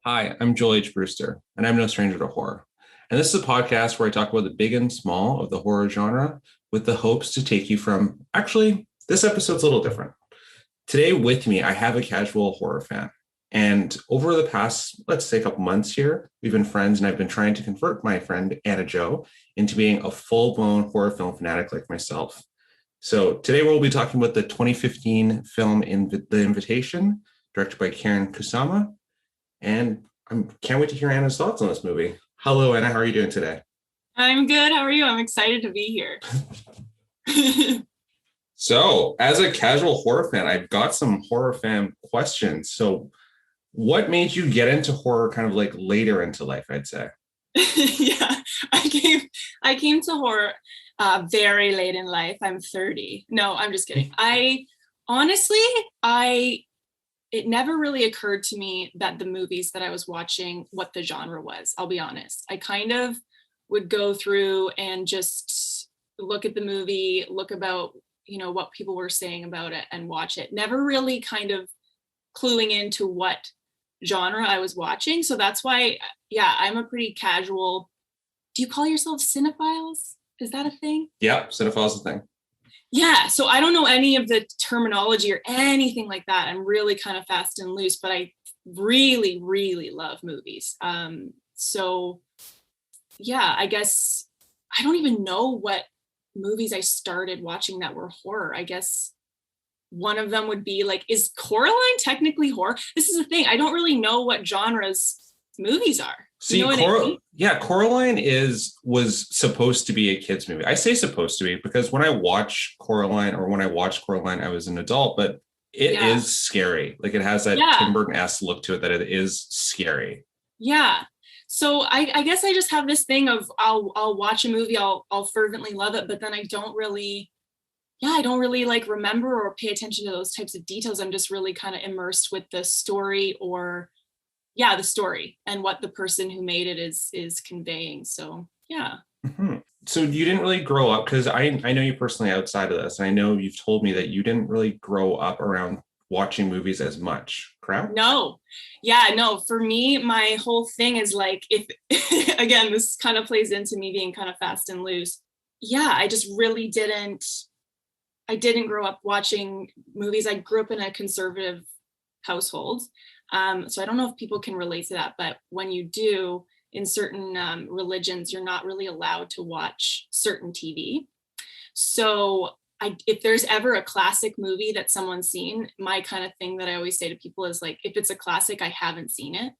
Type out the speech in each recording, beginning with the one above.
Hi, I'm Joel H. Brewster, and I'm no stranger to horror. And this is a podcast where I talk about the big and small of the horror genre with the hopes to take you from, actually, this episode's a little different. Today with me, I have a casual horror fan. And over the past, let's say a couple months here, we've been friends and I've been trying to convert my friend Anna Jo into being a full-blown horror film fanatic like myself. So today we'll be talking about the 2015 film The Invitation, directed by Karyn Kusama. And I can't wait to hear Anna's thoughts on this movie. Hello, Anna. How are you doing today? I'm good. How are you? I'm excited to be here. So, as a casual horror fan, I've got some horror fan questions. So, what made you get into horror kind of like later into life, I'd say? Yeah, I came to horror very late in life. I'm 30. No, I'm just kidding. It never really occurred to me that the movies that I was watching, what the genre was. I'll be honest. I kind of would go through and just look at the movie, look about, what people were saying about it and watch it. Never really kind of cluing into what genre I was watching. So that's why, yeah, I'm a pretty casual. Do you call yourself cinephiles? Is that a thing? Yeah, cinephiles is a thing. Yeah, so I don't know any of the terminology or anything like that. I'm really kind of fast and loose, but I really, really love movies. So yeah, I guess I don't even know what movies I started watching that were horror. I guess one of them would be like, is Coraline technically horror? This is the thing. I don't really know what genres movies are. See, Coraline was supposed to be a kid's movie. I say supposed to be because when I watched Coraline, I was an adult, but it is scary. Like it has that Tim Burton-esque look to it that it is scary. Yeah. So I guess I just have this thing of I'll watch a movie, I'll fervently love it, but then I don't really like remember or pay attention to those types of details. I'm just really kind of immersed with the story the story and what the person who made it is conveying. So yeah. Mm-hmm. So you didn't really grow up, because I know you personally outside of this. I know you've told me that you didn't really grow up around watching movies as much, correct? No. Yeah, no. For me, my whole thing is like, if again, this kind of plays into me being kind of fast and loose. Yeah, I just really didn't grow up watching movies. I grew up in a conservative household. So I don't know if people can relate to that, but when you do, in certain religions, you're not really allowed to watch certain TV. So if there's ever a classic movie that someone's seen, my kind of thing that I always say to people is like, if it's a classic, I haven't seen it.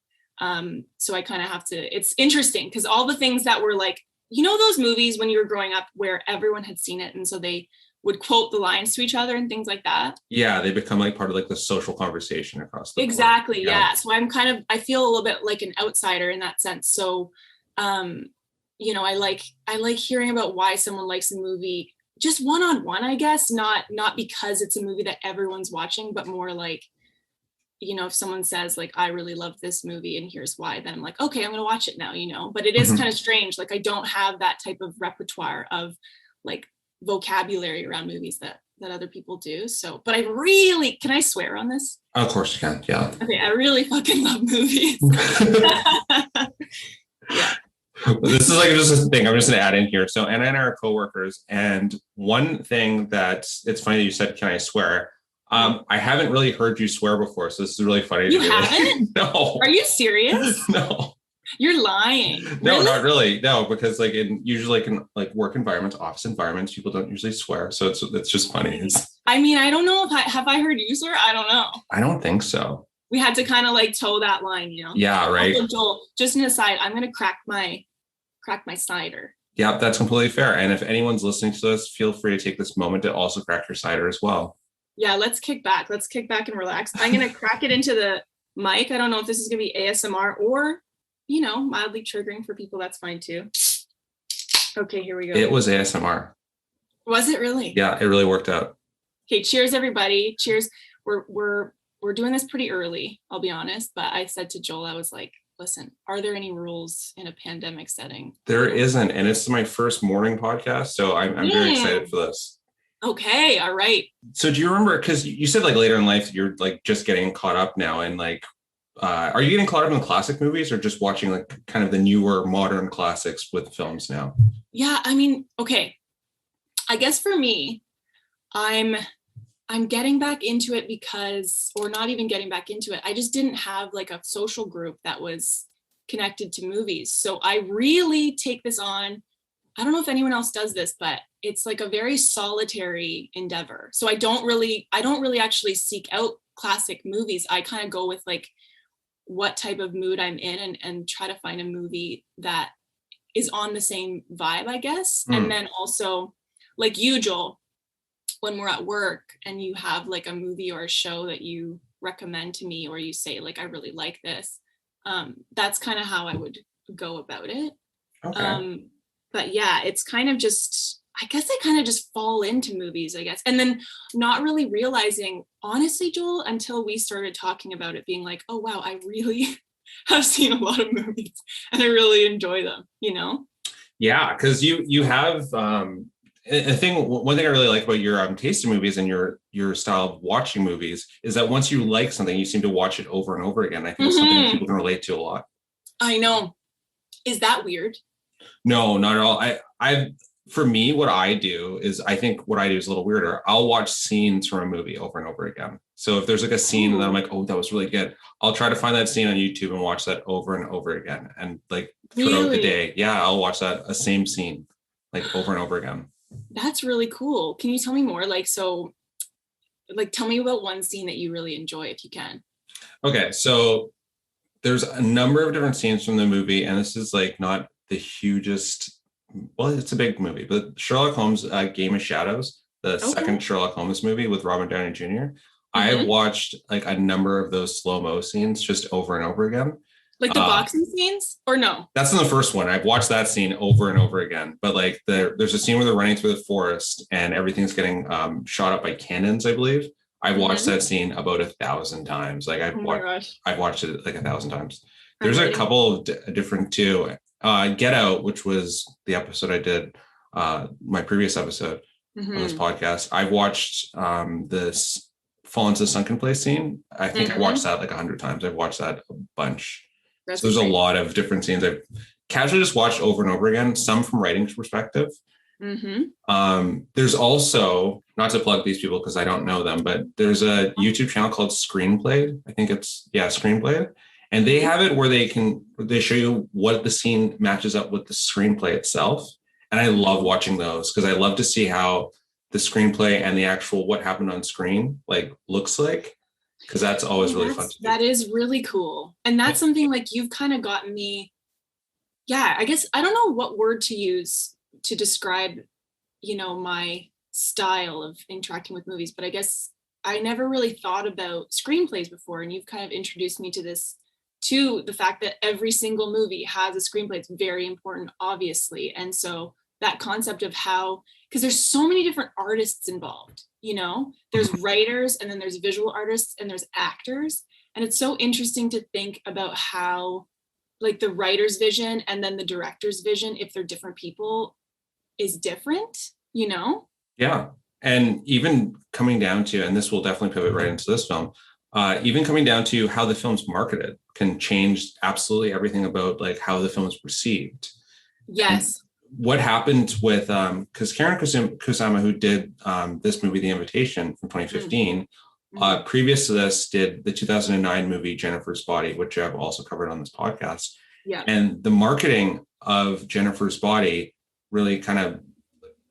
So I kind of have to, it's interesting because all the things that were like, those movies when you were growing up where everyone had seen it. And so they would quote the lines to each other and things like that. Yeah, they become like part of like the social conversation across the exactly board. Yeah. So I feel a little bit like an outsider in that sense. So I like hearing about why someone likes a movie just one-on-one, I guess, not because it's a movie that everyone's watching, but more like, if someone says like, I really love this movie and here's why, then I'm like, okay, I'm gonna watch it now, but it is kind of strange. Like I don't have that type of repertoire of like vocabulary around movies that other people do. So, but can I swear on this? Of course you can. Yeah. Okay. I really fucking love movies. Yeah. This is like just a thing I'm just going to add in here. So Anna and I are co-workers, and one thing that it's funny that you said, can I swear? I haven't really heard you swear before, so this is really funny. You haven't? No. Are you serious? No. You're lying. No, really? Not really. No, because like usually in like work environments, office environments, people don't usually swear. So it's just funny. I mean, I don't know if have I heard you swear? I don't know. I don't think so. We had to kind of like toe that line, Yeah, right. Also, Joel, just an aside, I'm gonna crack my cider. Yeah, that's completely fair. And if anyone's listening to this, feel free to take this moment to also crack your cider as well. Yeah, let's kick back and relax. I'm gonna crack it into the mic. I don't know if this is gonna be ASMR or mildly triggering for people. That's fine too. Okay, here we go. It was ASMR. Was it really? Yeah, it really worked out. Okay, cheers everybody. Cheers. We're doing this pretty early, I'll be honest, but I said to Joel, I was like, listen, are there any rules in a pandemic setting? There isn't, and it's my first morning podcast, so I'm very excited for this. Okay, all right. So do you remember, because you said like later in life you're like just getting caught up now, and like are you getting caught up in classic movies or just watching like kind of the newer modern classics with films now? Yeah, I mean, okay. I guess for me, I'm getting back into it because, or not even getting back into it. I just didn't have like a social group that was connected to movies. So I really take this on. I don't know if anyone else does this, but it's like a very solitary endeavor. So I don't really actually seek out classic movies. I kind of go with like what type of mood I'm in and try to find a movie that is on the same vibe, I guess. And then also like you, Joel, when we're at work and you have like a movie or a show that you recommend to me, or you say like, I really like this. That's kind of how I would go about it. Okay. But yeah, it's kind of just, I guess I kind of just fall into movies, I guess. And then not really realizing, honestly, Joel, until we started talking about it, being like, oh, wow, I really have seen a lot of movies and I really enjoy them, you know? Yeah, because you have one thing I really like about your taste in movies and your style of watching movies is that once you like something, you seem to watch it over and over again. I think it's something that people can relate to a lot. I know. Is that weird? No, not at all. I for me, what I do is I think what I do is a little weirder. I'll watch scenes from a movie over and over again. So if there's like a scene that I'm like, oh, that was really good, I'll try to find that scene on YouTube and watch that over and over again. And like throughout the day, yeah, I'll watch a same scene like over and over again. That's really cool. Can you tell me more? Like, so, like, tell me about one scene that you really enjoy, if you can. Okay, so there's a number of different scenes from the movie, and this is like not the hugest. Well, it's a big movie, but Sherlock Holmes, Game of Shadows, the second Sherlock Holmes movie with Robert Downey Jr. I've watched like a number of those slow-mo scenes just over and over again. Like the boxing scenes, or no? That's in the first one. I've watched that scene over and over again. But like there's a scene where they're running through the forest and everything's getting shot up by cannons, I believe. I've watched that scene about 1,000 times. Like I've watched it like 1,000 times. There's a couple of different too. Get Out, which was the episode I did, my previous episode on this podcast. I've watched this Fall into the Sunken Place scene. I think I watched that like 100 times. I've watched that a bunch. So there's a lot of different scenes I've casually just watched over and over again, some from writing perspective. There's also, not to plug these people because I don't know them, but there's a YouTube channel called Screenplayed. I think it's, Screenplayed. And they have it where they show you what the scene matches up with the screenplay itself. And I love watching those because I love to see how the screenplay and the actual what happened on screen like looks like. Because that's always really fun to do. That is really cool. And that's something like you've kind of gotten me. Yeah, I guess I don't know what word to use to describe, my style of interacting with movies, but I guess I never really thought about screenplays before. And you've kind of introduced me to the fact that every single movie has a screenplay. It's very important, obviously. And so that concept of how, because there's so many different artists involved, there's writers and then there's visual artists and there's actors. And it's so interesting to think about how like the writer's vision and then the director's vision, if they're different people, is different, Yeah. And even coming down to, and this will definitely pivot right into this film, even coming down to how the film's marketed can change absolutely everything about like how the film is perceived. Yes. And what happened with, because Karyn Kusama, who did this movie, The Invitation from 2015, previous to this did the 2009 movie, Jennifer's Body, which I've also covered on this podcast. Yeah. And the marketing of Jennifer's Body really kind of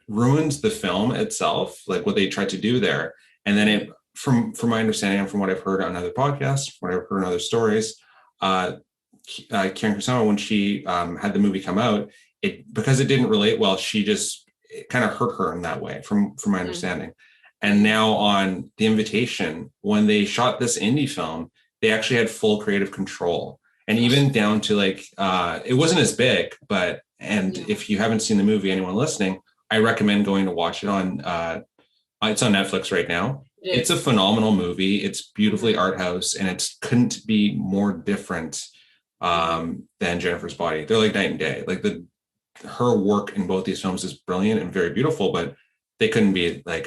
ruins the film itself, like what they tried to do there. And then it, from my understanding and from what I've heard on other podcasts, what I've heard in other stories, Karyn Kusama, when she had the movie come out, because it didn't relate well, it kind of hurt her in that way, from my understanding. And now on The Invitation, when they shot this indie film, they actually had full creative control. And even down to like, it wasn't as big, but, if you haven't seen the movie, anyone listening, I recommend going to watch it on, it's on Netflix right now. It's a phenomenal movie. It's beautifully art house, and it couldn't be more different than Jennifer's Body. They're like night and day. Like her work in both these films is brilliant and very beautiful, but they couldn't be like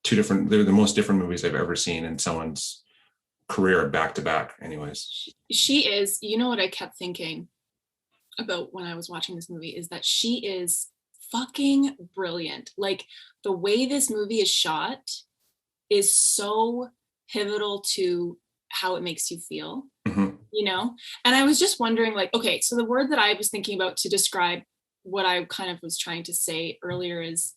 two different. They're the most different movies I've ever seen in someone's career back to back anyways. She is, you know what I kept thinking about when I was watching this movie is that she is fucking brilliant. Like the way this movie is shot is so pivotal to how it makes you feel, you know? And I was just wondering, like, okay, so the word that I was thinking about to describe what I kind of was trying to say earlier is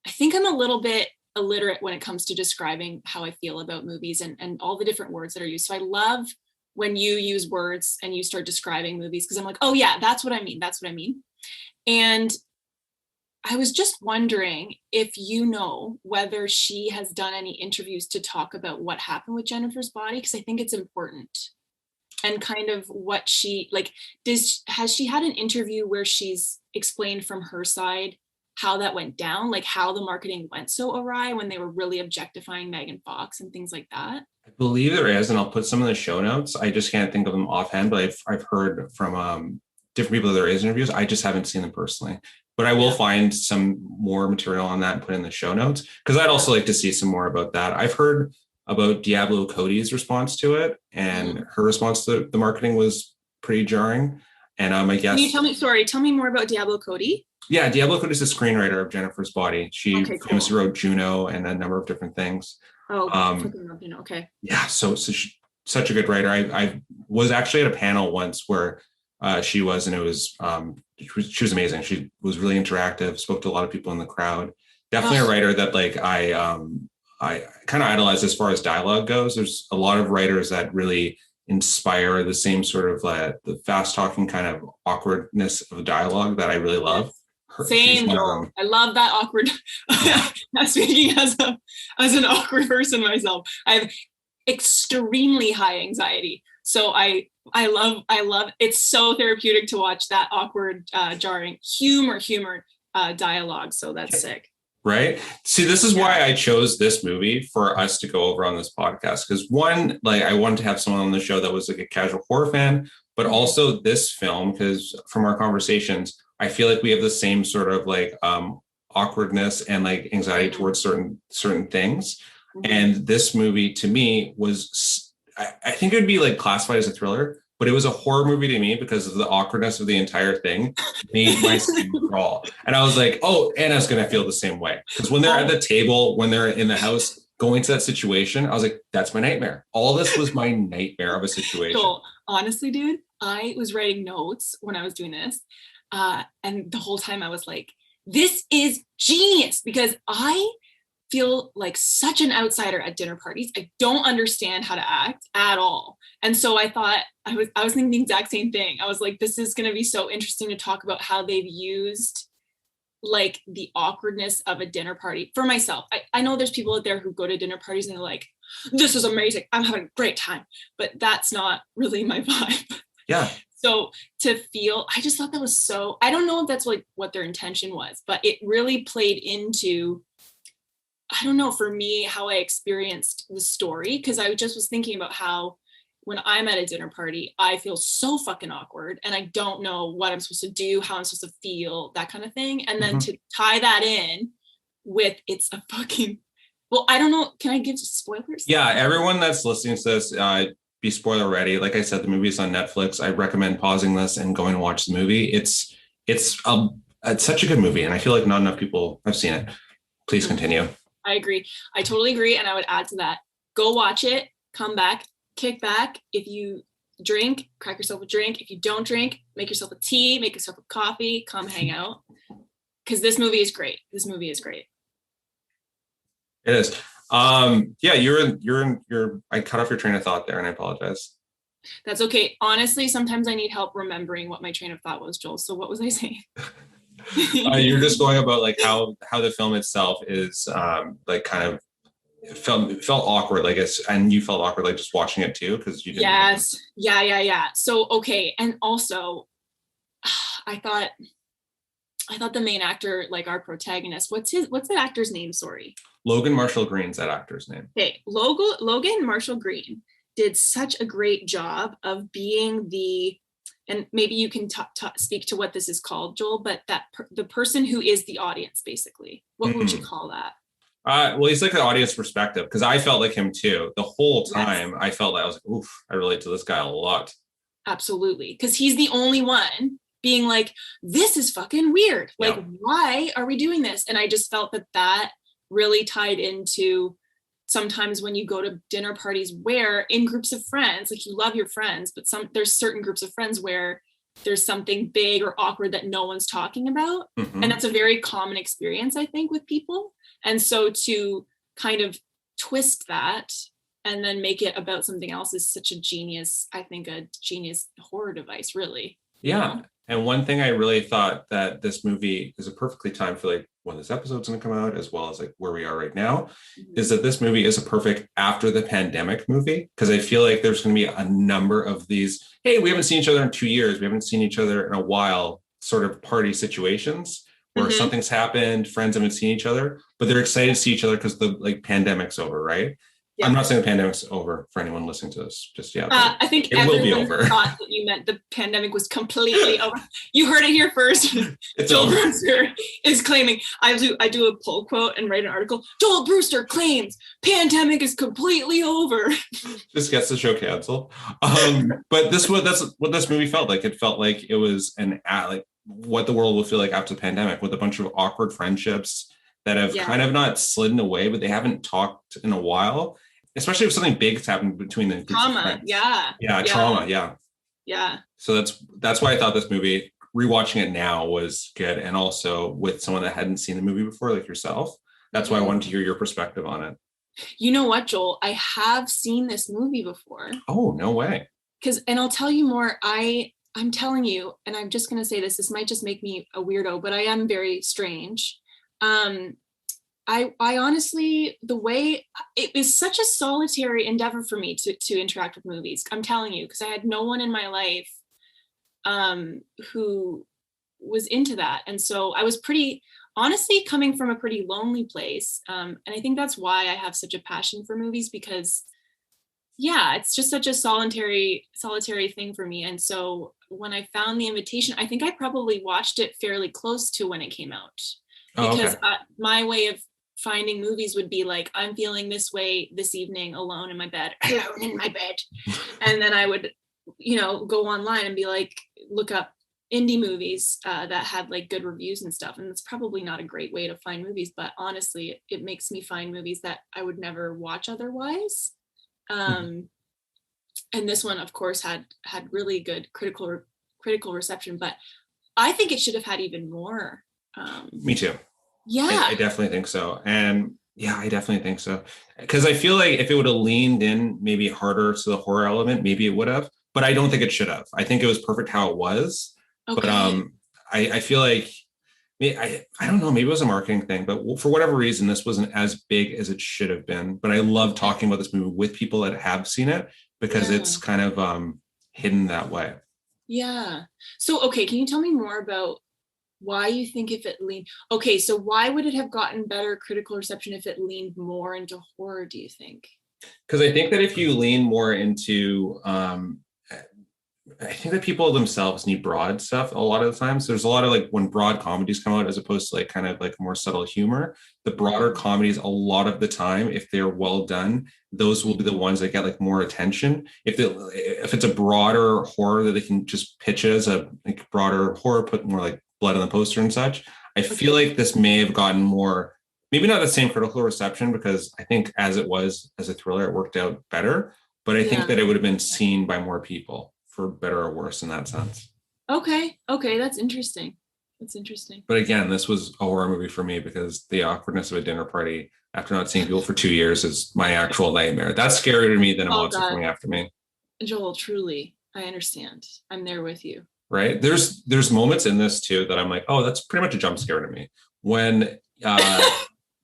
I think I'm a little bit illiterate when it comes to describing how I feel about movies and all the different words that are used. So I love when you use words and you start describing movies because I'm like, oh yeah, that's what I mean. That's what I mean. And I was just wondering if you know whether she has done any interviews to talk about what happened with Jennifer's body, because I think it's important. And kind of what she, like, has she had an interview where she's explained from her side how that went down, like how the marketing went so awry when they were really objectifying Megan Fox and things like that? I believe there is, and I'll put some in the show notes. I just can't think of them offhand, but I've heard from different people that there is interviews. I just haven't seen them personally. But I will find some more material on that and put in the show notes because I'd also like to see some more about that. I've heard about Diablo Cody's response to it, and her response to the marketing was pretty jarring. And I guess. Can you tell me more about Diablo Cody? Yeah, Diablo Cody is the screenwriter of Jennifer's Body. She famously wrote Juno and a number of different things. Okay. Yeah, so she's such a good writer. I was actually at a panel once where she was, and it was she was amazing. She was really interactive, spoke to a lot of people in the crowd. Definitely a writer that like I kind of idolize as far as dialogue goes. There's a lot of writers that really inspire the same sort of the fast talking kind of awkwardness of dialogue that I really love. Same, Joel. I love that awkward. Speaking as an awkward person myself, I have extremely high anxiety. So I love it's so therapeutic to watch that awkward, jarring humor dialogue. So that's sick. Right. See, this is why I chose this movie for us to go over on this podcast. Because one, like I wanted to have someone on the show that was like a casual horror fan, but also this film, because from our conversations, I feel like we have the same sort of like awkwardness and like anxiety towards certain things. And this movie to me was, I think it would be like classified as a thriller, but it was a horror movie to me because of the awkwardness of the entire thing made my skin crawl. And I was like, oh, Anna's going to feel the same way. Because when they're at the table, when they're in the house, going to that situation, I was like, that's my nightmare. All this was my nightmare of a situation. So honestly, dude, I was writing notes when I was doing this. And the whole time I was like, this is genius because I feel like such an outsider at dinner parties. I don't understand how to act at all. And so I thought I was thinking the exact same thing. I was like, this is going to be so interesting to talk about how they've used like the awkwardness of a dinner party for myself. I know there's people out there who go to dinner parties and they're like, this is amazing. I'm having a great time, but that's not really my vibe. Yeah. So to feel, I just thought that was so, I don't know if that's like what their intention was, but it really played into, I don't know, for me, how I experienced the story. Cause I just was thinking about how when I'm at a dinner party, I feel so fucking awkward and I don't know what I'm supposed to do, how I'm supposed to feel, that kind of thing. And then to tie that in with it's a fucking, well, I don't know. Can I give spoilers? Yeah, everyone that's listening to this, be spoiler ready. Like I said, the movie is on Netflix. I recommend pausing this and going to watch the movie. It's such a good movie, and I feel like not enough people have seen it. Please continue. I agree. I totally agree, and I would add to that. Go watch it. Come back. Kick back. If you drink, crack yourself a drink. If you don't drink, make yourself a tea. Make yourself a coffee. Come hang out. Because this movie is great. This movie is great. It is. Yeah, you're I cut off your train of thought there and I apologize. That's okay. Honestly, sometimes I need help remembering what my train of thought was, Joel. So what was I saying? You're just going about like how the film itself is like kind of it felt awkward, like it's, and you felt awkward like just watching it too because you didn't. Yes. Yeah. So okay, and also I thought the main actor, like our protagonist, what's that actor's name? Sorry. Logan Marshall Green's that actor's name. Okay, Logan Marshall Green did such a great job of being and maybe you can speak to what this is called, Joel, but the person who is the audience, basically. What would you call that? Well, he's like the audience perspective because I felt like him too. The whole time Yes. I felt like I was like, oof, I relate to this guy a lot. Absolutely. Because he's the only one being like, this is fucking weird. Like, Yeah. why are we doing this? And I just felt that that really tied into sometimes when you go to dinner parties where in groups of friends, like you love your friends, but there's certain groups of friends where there's something big or awkward that no one's talking about. And Mm-hmm. that's a very common experience, I think, with people. And so to kind of twist that and then make it about something else is such a genius, I think a genius horror device, really. You Yeah. know? And one thing I really thought that this movie is a perfectly timed for like when this episode's going to come out, as well as like where we are right now, Mhm. is that this movie is a perfect after the pandemic movie. Because I feel like there's going to be a number of these, hey, we haven't seen each other in 2 years. We haven't seen each other in a while, sort of party situations where Mhm. something's happened, friends haven't seen each other, but they're excited to see each other because the like pandemic's over, right? I'm Yeah. not saying the pandemic's over for anyone listening to this just yet, but I think it will be everyone over. thought that you meant the pandemic was completely over. You heard it here first. It's Joel over. Brewster is claiming. I do a pull quote and write an article. Joel Brewster claims pandemic is completely over. Just gets the show canceled. But that's what this movie felt like. It felt like it was like what the world will feel like after the pandemic, with a bunch of awkward friendships that have Yeah. kind of not slidden away, but they haven't talked in a while. Especially if something big's happened between the groups of Trauma. friends. Yeah. Yeah, Yeah. trauma. Yeah. Yeah. So that's why I thought this movie, rewatching it now, was good, and also with someone that hadn't seen the movie before, like yourself. That's why I Mhm. wanted to hear your perspective on it. You know what, Joel? I have seen this movie before. Oh, no way. And I'll tell you more. I'm telling you, and I'm just gonna say this might just make me a weirdo, but I am very strange. Um, I honestly, the way it is such a solitary endeavor for me to interact with movies. I'm telling you, because I had no one in my life who was into that. And so I was pretty honestly coming from a pretty lonely place. And I think that's why I have such a passion for movies, because yeah, it's just such a solitary thing for me. And so when I found the invitation, I think I probably watched it fairly close to when it came out, Oh, because okay. my way of finding movies would be like, I'm feeling this way this evening alone in my bed, alone in my bed. And then I would, go online and be like, look up indie movies that had like good reviews and stuff. And it's probably not a great way to find movies, but honestly, it makes me find movies that I would never watch otherwise. Um, and this one, of course, had really good critical reception, but I think it should have had even more. Me too. I Yeah. definitely think so. And yeah, I definitely think so. Because I feel like if it would have leaned in maybe harder to the horror element, maybe it would have. But I don't think it should have. I think it was perfect how it was. But Okay. I feel like I don't know, maybe it was a marketing thing, but for whatever reason, this wasn't as big as it should have been. But I love Okay. talking about this movie with people that have seen it because Yeah. it's kind of hidden that way. Yeah. So, okay, can you tell me more about why you think if it leaned, okay, so why would it have gotten better critical reception if it leaned more into horror, do you think? Because I think that if you lean more into I think that people themselves need broad stuff a lot of the times. There's a lot of like when broad comedies come out as opposed to like kind of like more subtle humor. The broader Mm. comedies, a lot of the time, if they're well done, those will be the ones that get like more attention. If it's a broader horror that they can just pitch it as a like broader horror, put more like blood on the poster and such. I feel Okay. like this may have gotten more, maybe not the same critical reception because I think as it was as a thriller, it worked out better. But I think Yeah. that it would have been seen by more people for better or worse in that sense. Okay. Okay, that's interesting. That's interesting. But again, this was a horror movie for me because the awkwardness of a dinner party after not seeing people for 2 years is my actual nightmare. That's scarier to me than a Oh monster God, coming after me. Joel, truly, I understand. I'm there with you. Right? There's moments in this too that I'm like, oh, that's pretty much a jump scare to me. When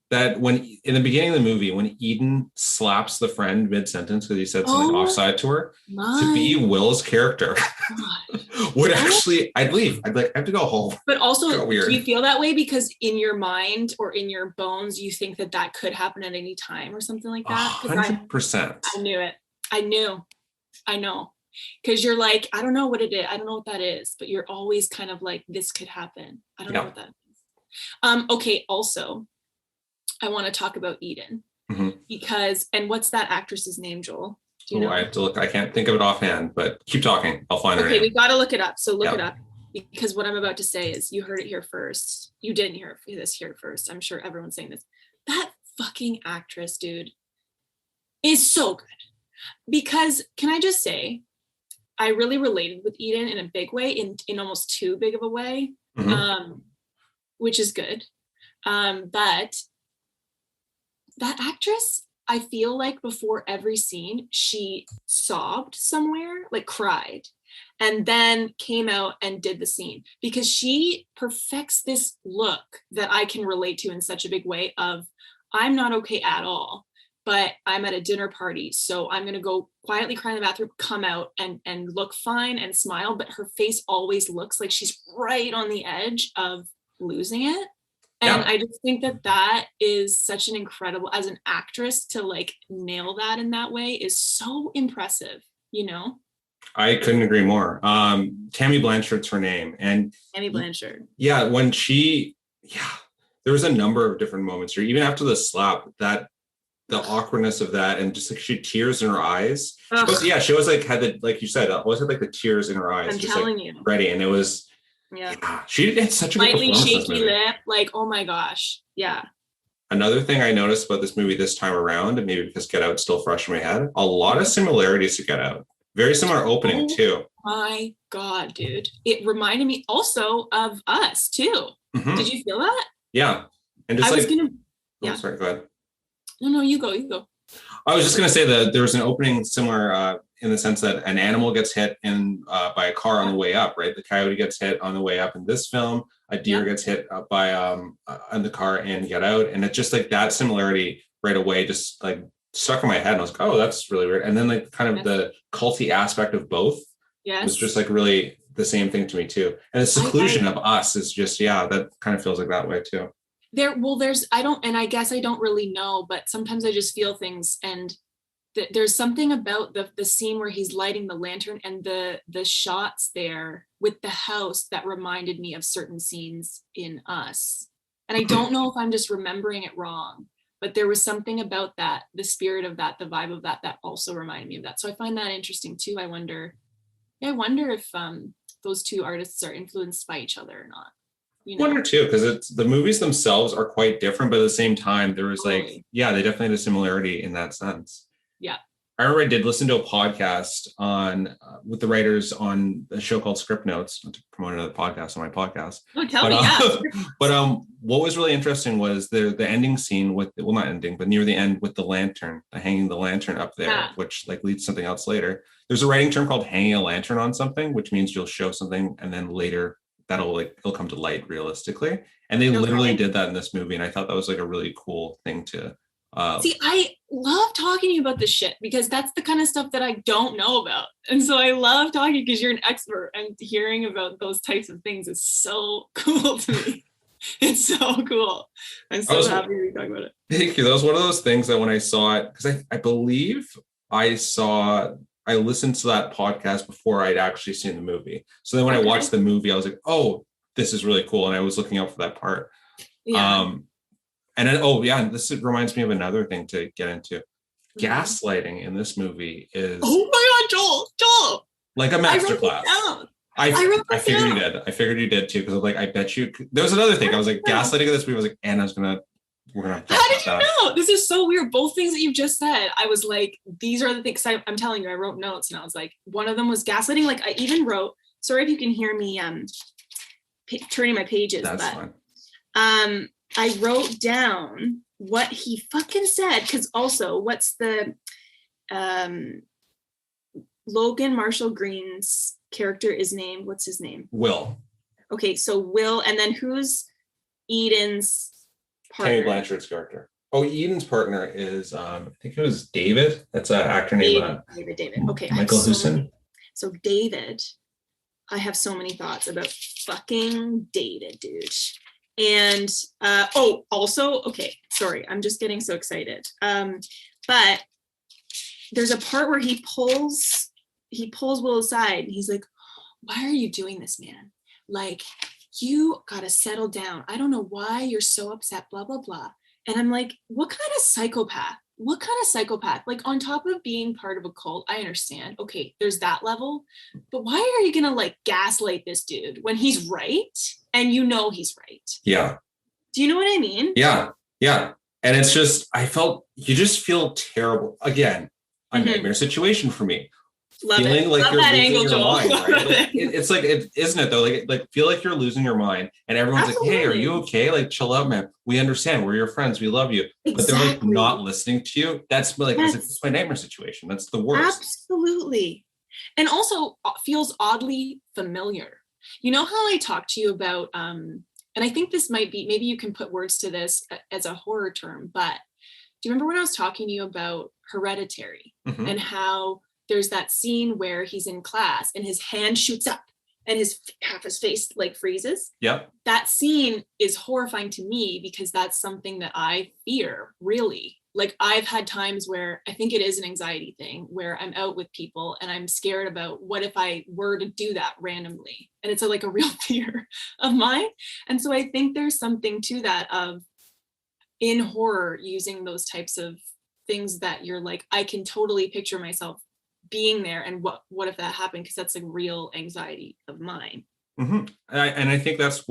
when in the beginning of the movie, when Eden slaps the friend mid-sentence because he said something Oh offside to her, to my be Will's character God. would Oh, actually, I'd leave. I'd like, I have to go home. but also, Got do you weird. feel that way because in your mind or in your bones, you think that that could happen at any time or something like A that? Because hundred percent. I knew it. I knew. I know. Because you're like, I don't know what it is. I don't know what that is. But you're always kind of like, this could happen. I don't know Yeah. what that is. Okay. Also, I want to talk about Eden Mhm. because, and what's that actress's name, Joel? Do you Oh, know? I have to look. I can't think of it offhand, but keep talking. I'll find her Okay, name. we got to look it up. So look Yeah. it up, because what I'm about to say is you heard it here first. You didn't hear this here first. I'm sure everyone's saying this. That fucking actress, dude, is so good. Because can I just say, I really related with Eden in a big way, in almost too big of a way, Mhm. which is good. But that actress, I feel like before every scene, she sobbed somewhere, like cried, and then came out and did the scene because she perfects this look that I can relate to in such a big way of I'm not okay at all, but I'm at a dinner party, so I'm gonna go quietly cry in the bathroom, come out and look fine and smile, but her face always looks like she's right on the edge of losing it. And Yeah, I just think that that is such an incredible, as an actress, to like nail that in that way is so impressive, you know? I couldn't agree more. Tammy Blanchard's her name, and Amy Blanchard. yeah, yeah, there was a number of different moments here. Even after the slap, that the awkwardness of that, and just like she had tears in her eyes. Ugh, She was like had the like you said, always had like the tears in her eyes, I'm just like telling you. ready, and it was Yeah. yeah. She had such a good Slightly performance in this shaky movie. lip, like, oh my gosh. Yeah. Another thing I noticed about this movie this time around, and maybe because Get Out's still fresh in my head, a lot of similarities to Get Out. Very similar opening Oh too. my God, dude. It reminded me also of Us too. Did Hmm. you feel that? Yeah, and just I was like, gonna, oh, yeah. sorry, go ahead. No, you go, you go. I was just going to say that there was an opening similar in the sense that an animal gets hit by a car on Yeah. the way up, right? The coyote gets hit on the way up in this film. A deer Yeah. gets hit by on the car and Get Out, and it's just like that similarity right away, just like stuck in my head. And I was like, oh, that's really weird. And then like kind of Yes. the culty aspect of both was just Yes. like really the same thing to me too. And the I seclusion of us is just yeah, that kind of feels like that way too. there's I don't, and I guess I don't really know, but sometimes I just feel things, and there's something about the scene where he's lighting the lantern and the shots there with the house that reminded me of certain scenes in Us. And I don't know if I'm just remembering it wrong, but there was something about that, the spirit of that, the vibe of that, that also reminded me of that. So I find that interesting too. I wonder if those two artists are influenced by each other or not, you One or know? two, because it's the movies themselves are quite different, but at the same time, there was like, Totally. yeah, they definitely had a similarity in that sense. Yeah. I remember I did listen to a podcast on with the writers on a show called Script Notes, not to promote another podcast on my podcast. Oh, tell But me. Yeah. what was really interesting was the ending scene with well not ending, but near the end with the lantern, hanging the lantern up there, Yeah. which like leads to something else later. There's a writing term called hanging a lantern on something, which means you'll show something and then later that'll like it'll come to light realistically. And they literally Okay. did that in this movie, and I thought that was like a really cool thing to See, I love talking to you about this shit because that's the kind of stuff that I don't know about. And so I love talking because you're an expert, and hearing about those types of things is so cool to me. It's so cool. I'm I so was happy we talk about it. Thank you. That was one of those things that when I saw it, because I believe I listened to that podcast before I'd actually seen the movie. So then when I Okay. watched the movie, I was like, oh, this is really cool. And I was looking out for that part. Yeah. Um, and then, oh, yeah, this reminds me of another thing to get into. Mhm. Gaslighting in this movie is Oh my God, Joel. like a I wrote this masterclass. down. I wrote I this figured you down. did. I figured you did too. Because like, I bet you there was another thing. I was like, gaslighting in this movie. I was like, and we're gonna talk How about did you that. know? This is so weird. Both things that you've just said, I was like, these are the things. I'm telling you, I wrote notes, and I was like, one of them was gaslighting. Like I even wrote. Sorry if you can hear me turning my pages, That's but fine. I wrote down what he fucking said, because also what's the Logan Marshall Green's character is named, what's his name? Will. Okay, so Will, and then who's Eden's partner? Tammy Blanchard's character. Oh, Eden's partner is I think it was David. That's an actor named David. Okay, Michael Huson. So David, I have so many thoughts about fucking David, dude. And also, okay, sorry, I'm just getting so excited. But there's a part where he pulls Will aside, and he's like, why are you doing this, man? Like, you gotta settle down. I don't know why you're so upset, blah, blah, blah. And I'm like, what kind of psychopath? What kind of psychopath? Like, on top of being part of a cult, I understand. Okay, there's that level. But why are you going to like gaslight this dude when he's right? And you know he's right. Yeah. Do you know what I mean? Yeah. Yeah. And it's just, you just feel terrible. Again, a nightmare situation for me. Love Feeling it. like Love you're that losing angle, your Joel. mind, right? Like, it's like, isn't it though? Like feel like you're losing your mind, and everyone's Absolutely. like, "Hey, are you okay? Like, chill out, man. We understand. We're your friends. We love you." Exactly. But they're like not listening to you. That's like, it's my nightmare situation. That's the worst. Absolutely. And also feels oddly familiar. You know how I talked to you about, and I think this might be, maybe you can put words to this as a horror term, but do you remember when I was talking to you about Hereditary and how there's that scene where he's in class and his hand shoots up and half his face like freezes? Yep. That scene is horrifying to me because that's something that I fear, really. Like, I've had times where I think it is an anxiety thing where I'm out with people and I'm scared about what if I were to do that randomly, and it's like a real fear of mine. And so I think there's something to that of, in horror, using those types of things that you're like, I can totally picture myself being there, and what if that happened, because that's a real anxiety of mine. And I think that's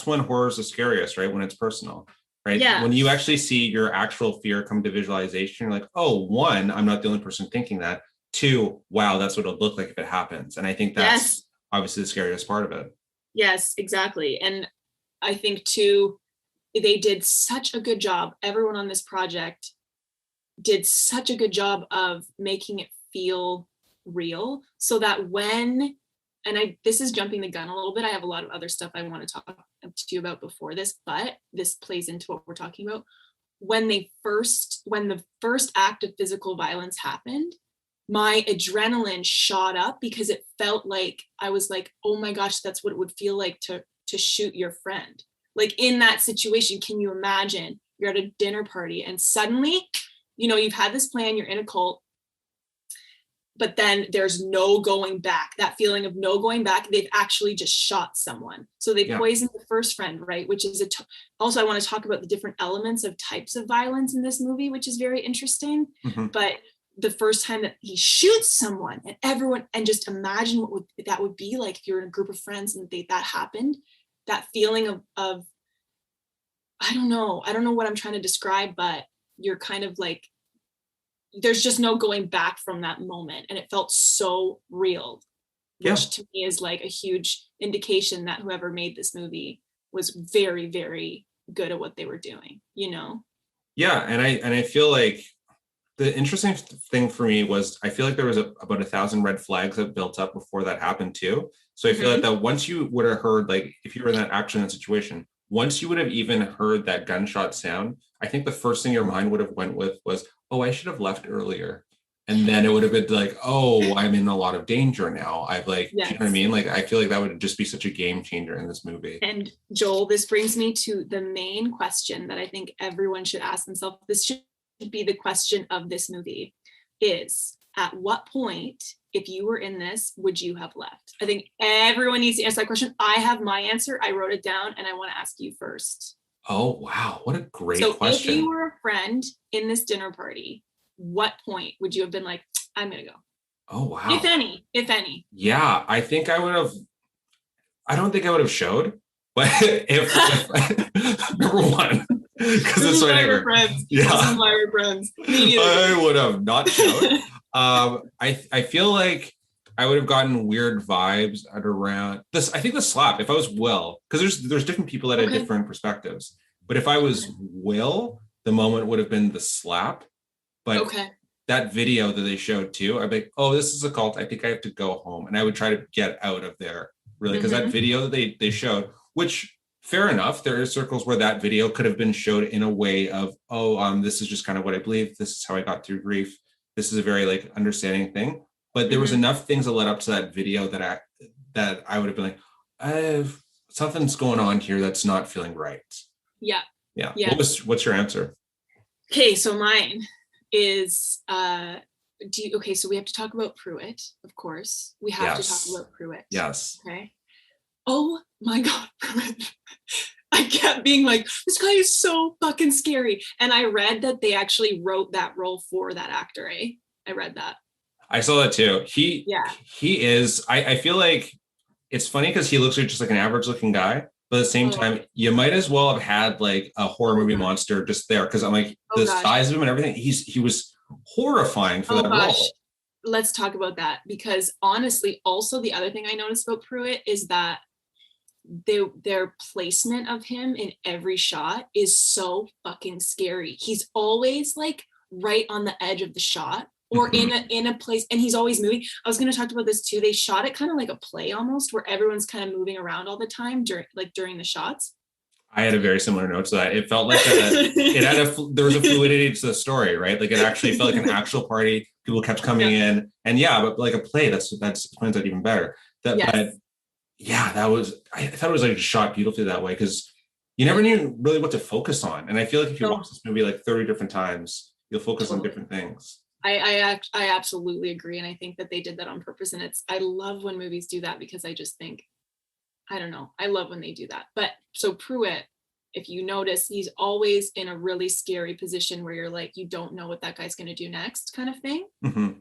when horror is the scariest, right? When it's personal, right? Yeah. When you actually see your actual fear come to visualization, you're like, oh, one, I'm not the only person thinking that. Two, wow, that's what it'll look like if it happens. And I think that's obviously the scariest part of it. Yes, exactly. And I think too, they did such a good job. Everyone on this project did such a good job of making it feel real, so that when, and this is jumping the gun a little bit, I have a lot of other stuff I want to talk to you about before this, but this plays into what we're talking about. When the first act of physical violence happened, my adrenaline shot up because it felt like I was like, oh my gosh, that's what it would feel like to shoot your friend. Like, in that situation, can you imagine you're at a dinner party and suddenly, you've had this plan, you're in a cult, but then there's no going back. That feeling of no going back, they've actually just shot someone. So they poisoned the first friend, right? Which is also, I want to talk about the different elements of types of violence in this movie, which is very interesting. But the first time that he shoots someone, and everyone, and just imagine what that would be like if you're in a group of friends and that happened. That feeling of I don't know what I'm trying to describe, but you're kind of like, there's just no going back from that moment. And it felt so real, which to me is like a huge indication that whoever made this movie was very, very good at what they were doing, Yeah. And I feel like the interesting thing for me was, I feel like there was about 1,000 red flags that built up before that happened too. So I feel like that once you would have heard, like, if you were in that accident situation, once you would have even heard that gunshot sound, I think the first thing your mind would have went with was, oh, I should have left earlier. And then it would have been like, oh, I'm in a lot of danger now. I've like, do you know what I mean? Like, I feel like that would just be such a game changer in this movie. And Joel, this brings me to the main question that I think everyone should ask themselves. This should be the question of this movie, is at what point, if you were in this, would you have left? I think everyone needs to answer that question. I have my answer. I wrote it down, and I want to ask you first. Oh, wow. What a great question. If you were a friend in this dinner party, what point would you have been like, I'm going to go? Oh, wow. If any. Yeah, I think I don't think I would have showed, but if number one, because it's my neighbor. Friends. Yeah. This is why we're friends. I would have not showed. I feel like I would have gotten weird vibes at around this. I think the slap, if I was Will, because there's different people that had different perspectives. But if I was Will, the moment would have been the slap. But that video that they showed too, I'd be like, oh, this is a cult. I think I have to go home. And I would try to get out of there, really, because that video that they showed, which, fair enough, there are circles where that video could have been showed in a way of, this is just kind of what I believe. This is how I got through grief. This is a very like understanding thing. But there was enough things that led up to that video that I would have been like, something's going on here that's not feeling right. Yeah. What's your answer? Okay, so mine is so we have to talk about Pruitt, of course. We have to talk about Pruitt. Yes. Okay. oh my God. I kept being like, this guy is so fucking scary. And I read that they actually wrote that role for that actor, eh? I read that. I saw that too. Yeah. He is, I feel like it's funny because he looks like just like an average looking guy, but at the same time, you might as well have had like a horror movie monster just there. Cause I'm like, the size of him and everything, he was horrifying for that role. Let's talk about that, because honestly, also the other thing I noticed about Pruitt is that their placement of him in every shot is so fucking scary. He's always like right on the edge of the shot, or in a place, and he's always moving. I was going to talk about this too. They shot it kind of like a play almost, where everyone's kind of moving around all the time during the shots. I had a very similar note to that. It felt like there was a fluidity to the story, right? Like it actually felt like an actual party. People kept coming in, and but like a play, that's explains that even better. But I thought it was like shot beautifully that way, because you never knew really what to focus on. And I feel like if you watch this movie like 30 different times, you'll focus on different things. I absolutely agree. And I think that they did that on purpose. And I love when movies do that, because I just think, I don't know, I love when they do that. But so Pruitt, if you notice, he's always in a really scary position where you're like, you don't know what that guy's going to do next, kind of thing. Mm-hmm.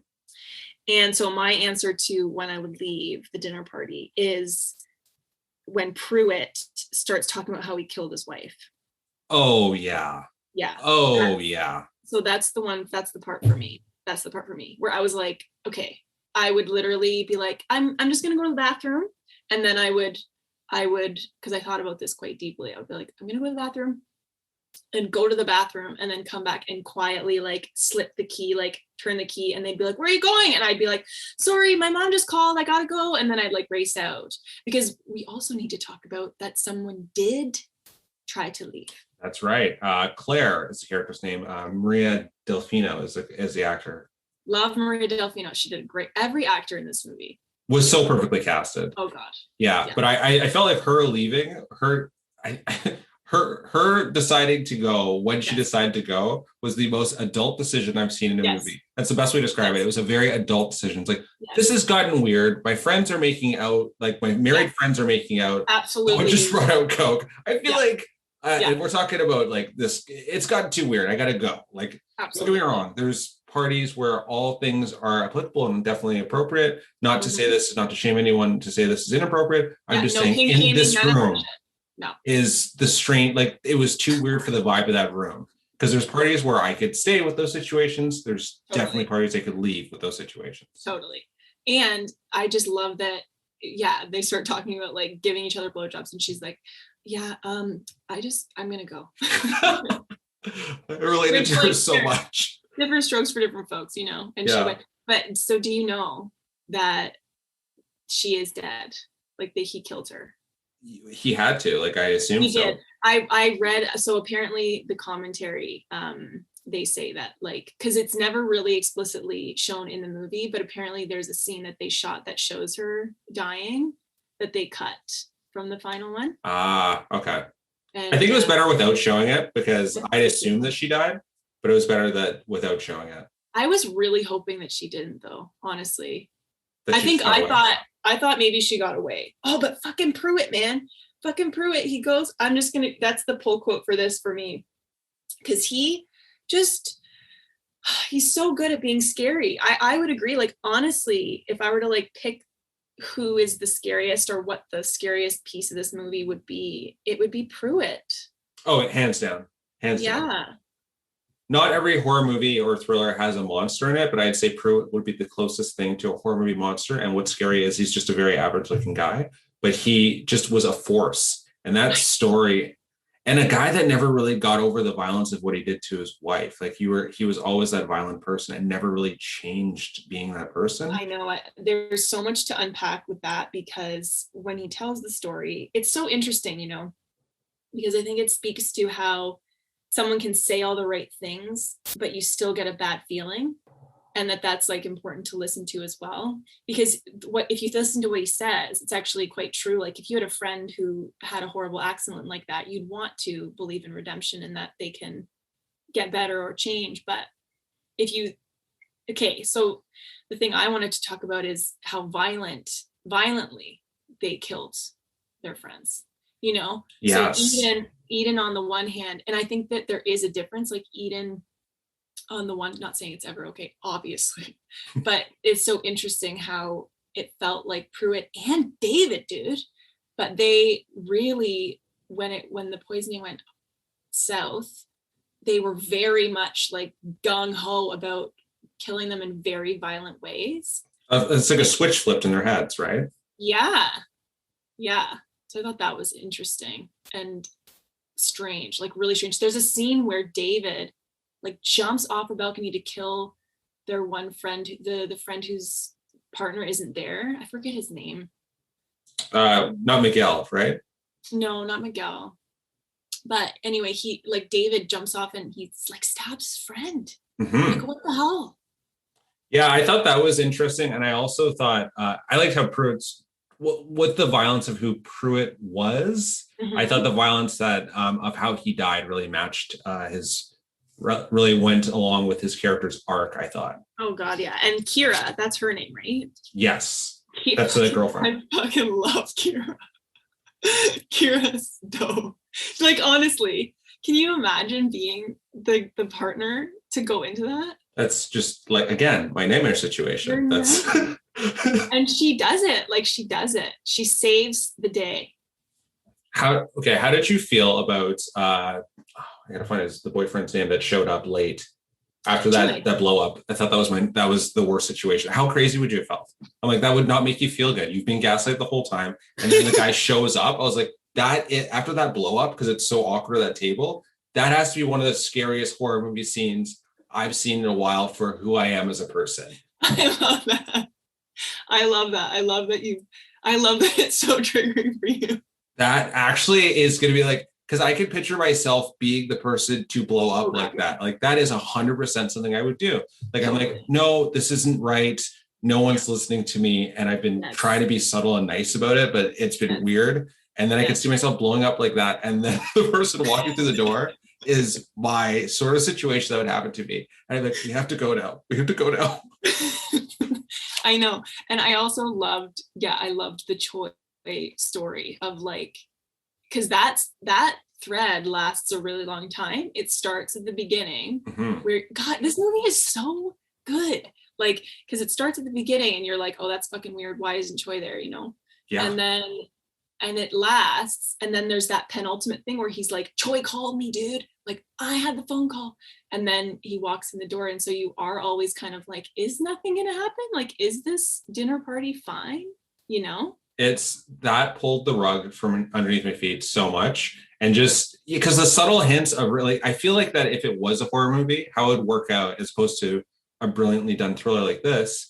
And so my answer to when I would leave the dinner party is when Pruitt starts talking about how he killed his wife. Oh, yeah. Yeah. Oh, yeah. So that's the part for me. That's the part for me where I was like, okay, I would literally be like, I'm just going to go to the bathroom. And then I would, because I thought about this quite deeply. I would be like, I'm going to go to the bathroom and go to the bathroom and then come back and quietly like slip the key, like turn the key, and they'd be like, where are you going? And I'd be like, sorry, my mom just called, I gotta go. And then I'd like race out, because we also need to talk about that someone did try to leave. That's right. Claire is the character's name. Maria Delfino is the actor. Love Maria Delfino. She did great. Every actor in this movie was so perfectly casted. Oh gosh. Yeah. But I felt like her leaving, her deciding to go when she decided to go was the most adult decision I've seen in a movie. That's the best way to describe it. It was a very adult decision. It's like, this has gotten weird. My friends are making out, like my married friends are making out. Absolutely. I just brought out Coke. I feel like, and we're talking about like this, it's gotten too weird. I got to go. Like, don't get me wrong. There's parties where all things are applicable and definitely appropriate. Not to say this, not to shame anyone to say this is inappropriate. I'm just saying in this room, is the strain, like it was too weird for the vibe of that room, because there's parties where I could stay with those situations, there's definitely parties I could leave with those situations. And I just love that they start talking about like giving each other blowjobs, and she's like, I'm gonna go. I related to her so much. Different strokes for different folks, and she went, but so do you know that she is dead, like that he killed her? He had to, like, I assume he did. I read, so apparently the commentary, they say that, like, because it's never really explicitly shown in the movie, but apparently there's a scene that they shot that shows her dying that they cut from the final one. Okay. And I think it was better without showing it, because I assumed that she died, but it was better that without showing it. I was really hoping that she didn't, though, honestly. I thought maybe she got away. Oh, but fucking Pruitt, man. Fucking Pruitt. He goes, that's the pull quote for this for me. Because he's so good at being scary. I would agree. Like, honestly, if I were to like pick who is the scariest or what the scariest piece of this movie would be, it would be Pruitt. Oh, hands down. Hands down. Not every horror movie or thriller has a monster in it, but I'd say Pruitt would be the closest thing to a horror movie monster. And what's scary is he's just a very average looking guy, but he just was a force. And that story, and a guy that never really got over the violence of what he did to his wife. Like he was always that violent person and never really changed being that person. I know. There's so much to unpack with that, because when he tells the story, it's so interesting, because I think it speaks to how someone can say all the right things, but you still get a bad feeling. And that's like important to listen to as well, because if you listen to what he says, it's actually quite true. Like if you had a friend who had a horrible accident like that, you'd want to believe in redemption and that they can get better or change. But so the thing I wanted to talk about is how violently they killed they're friends, you know? Yes. So Eden on the one hand, and I think that there is a difference, like Eden on the one, not saying it's ever okay, obviously, but it's so interesting how it felt like Pruitt and David, dude, but they really, when the poisoning went south, they were very much like gung-ho about killing them in very violent ways. It's like a switch flipped in their heads, right? Yeah. So I thought that was interesting and strange, like really strange. There's a scene where David like jumps off a balcony to kill their one friend, the friend whose partner isn't there. I forget his name. Not Miguel, right? No, not Miguel. But anyway, he like David jumps off and he's like stabs his friend. Mm-hmm. Like, what the hell? Yeah, I thought that was interesting. And I also thought, I liked how Pruitt's, with the violence of who Pruitt was, I thought the violence that of how he died really matched really went along with his character's arc, I thought. Oh God, yeah. And Kira, that's her name, right? Yes. That's the girlfriend. I fucking love Kira. Kira's dope. Like, honestly, can you imagine being the partner to go into that? That's just like, again, my nightmare situation. That's and she does it. Like, she does it. She saves the day. How did you feel about I gotta find the boyfriend's name that showed up late after that blow up? I thought that was the worst situation. How crazy would you have felt? I'm like, that would not make you feel good. You've been gaslit the whole time, and then the guy shows up. I was like, after that blow up, because it's so awkward at that table, that has to be one of the scariest horror movie scenes I've seen in a while for who I am as a person. I love that. I love that it's so triggering for you. That actually is going to be like, because I could picture myself being the person to blow up like that. Like, that is 100% something I would do. Like, I'm like, no, this isn't right. No one's listening to me. And I've been trying to be subtle and nice about it, but it's been weird. And then I could see myself blowing up like that. And then the person walking through the door is my sort of situation that would happen to me. And I'm like, we have to go now. I know. And I also loved the Choi story of like, because that thread lasts a really long time. It starts at the beginning where, God, this movie is so good. Like, because it starts at the beginning and you're like, oh, that's fucking weird. Why isn't Choi there? You know? Yeah. And it lasts. And then there's that penultimate thing where he's like, Choi called me, dude. Like, I had the phone call. And then he walks in the door. And so you are always kind of like, is nothing going to happen? Like, is this dinner party fine? You know? It's that pulled the rug from underneath my feet so much. And just because the subtle hints of really, I feel like that if it was a horror movie, how it would work out as opposed to a brilliantly done thriller like this,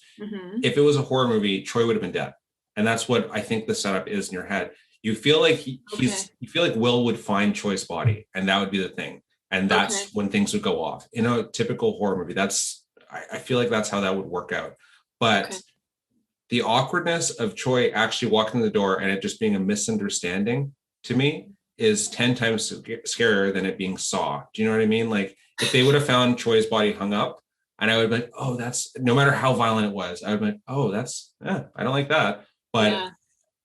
if it was a horror movie, Choi would have been dead. And that's what I think the setup is in your head. You feel like you feel like Will would find Choi's body, and that would be the thing. And that's when things would go off. In a typical horror movie, I feel like that's how that would work out. But the awkwardness of Choi actually walking in the door and it just being a misunderstanding to me is 10 times scarier than it being Saw. Do you know what I mean? Like, if they would have found Choi's body hung up, and I would be like, oh, that's, no matter how violent it was, I would be like, oh, that's, I don't like that. But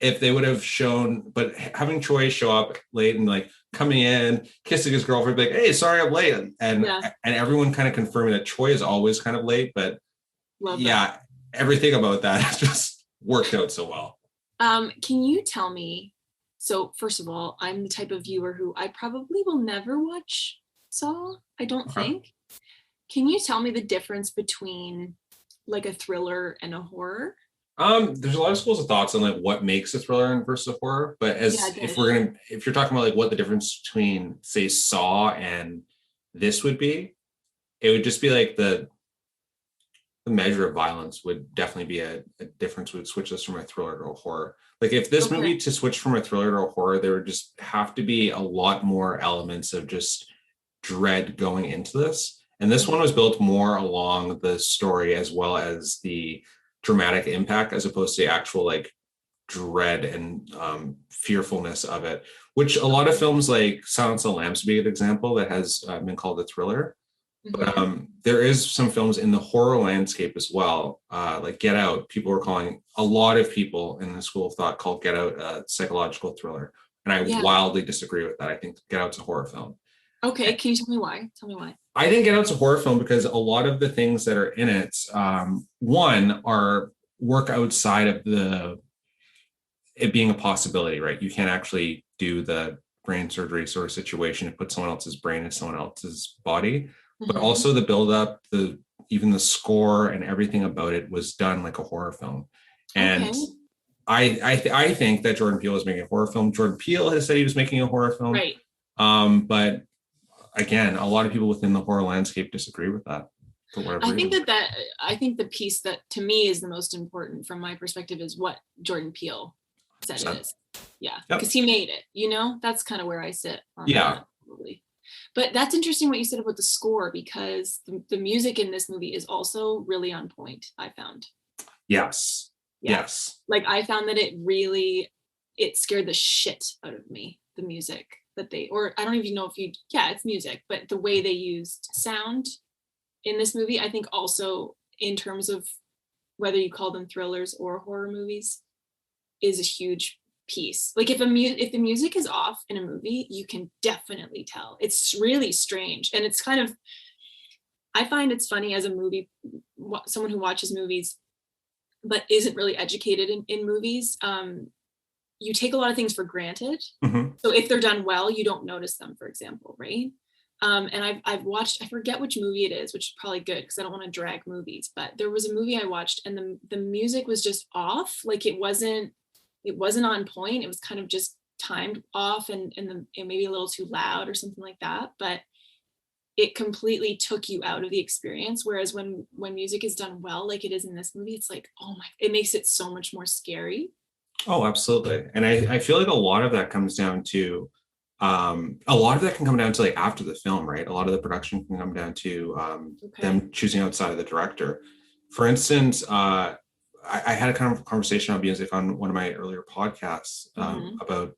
if they would have shown, but having Choi show up late and like coming in, kissing his girlfriend, be like, hey, sorry, I'm late. And everyone kind of confirming that Choi is always kind of late, but everything about that just worked out so well. Can you tell me, so first of all, I'm the type of viewer who I probably will never watch Saw, I don't think. Can you tell me the difference between like a thriller and a horror? There's a lot of schools of thoughts on like what makes a thriller versus a horror, but if you're talking about like what the difference between say Saw and this would be, it would just be like the measure of violence would definitely be a difference, would switch us from a thriller to a horror. Like, if this movie to switch from a thriller to a horror, there would just have to be a lot more elements of just dread going into this. And this one was built more along the story as well as the dramatic impact, as opposed to the actual like dread and fearfulness of it, which a lot of films like Silence of the Lambs would be an example that has been called a thriller. But there is some films in the horror landscape as well, like Get Out. People were calling, a lot of people in the school of thought called Get Out a psychological thriller. And I wildly disagree with that. I think Get Out's a horror film. Okay, can you tell me why? Tell me why. I think Get Out's a horror film because a lot of the things that are in it, one, are work outside of it being a possibility, right? You can't actually do the brain surgery sort of situation and put someone else's brain in someone else's body. But also the build-up, even the score and everything about it was done like a horror film. And I think that Jordan Peele is making a horror film. Jordan Peele has said he was making a horror film. Right. But again, a lot of people within the horror landscape disagree with that for whatever reason. I think the piece that to me is the most important from my perspective is what Jordan Peele said it is. Yeah. Because he made it, that's kind of where I sit on that, probably. But that's interesting what you said about the score, because the music in this movie is also really on point, I found. Yes. Yeah. Yes. Like I found that it scared the shit out of me, the music that or I don't even know it's music, but the way they used sound in this movie, I think also in terms of whether you call them thrillers or horror movies, is a huge piece. Like if the music is off in a movie, you can definitely tell. It's really strange. And it's kind of, I find it's funny as someone who watches movies but isn't really educated in movies, you take a lot of things for granted. So if they're done well, you don't notice them, for example, right? And I've watched, I forget which movie it is, which is probably good because I don't want to drag movies, but there was a movie I watched and the music was just off. Like it wasn't on point. It was kind of just timed off and maybe a little too loud or something like that. But it completely took you out of the experience. Whereas when music is done well, like it is in this movie, it's like, it makes it so much more scary. Oh, absolutely. And I feel like a lot of that comes down to, like after the film, right? A lot of the production can come down to them choosing outside of the director. For instance, I had a kind of conversation on music on one of my earlier podcasts about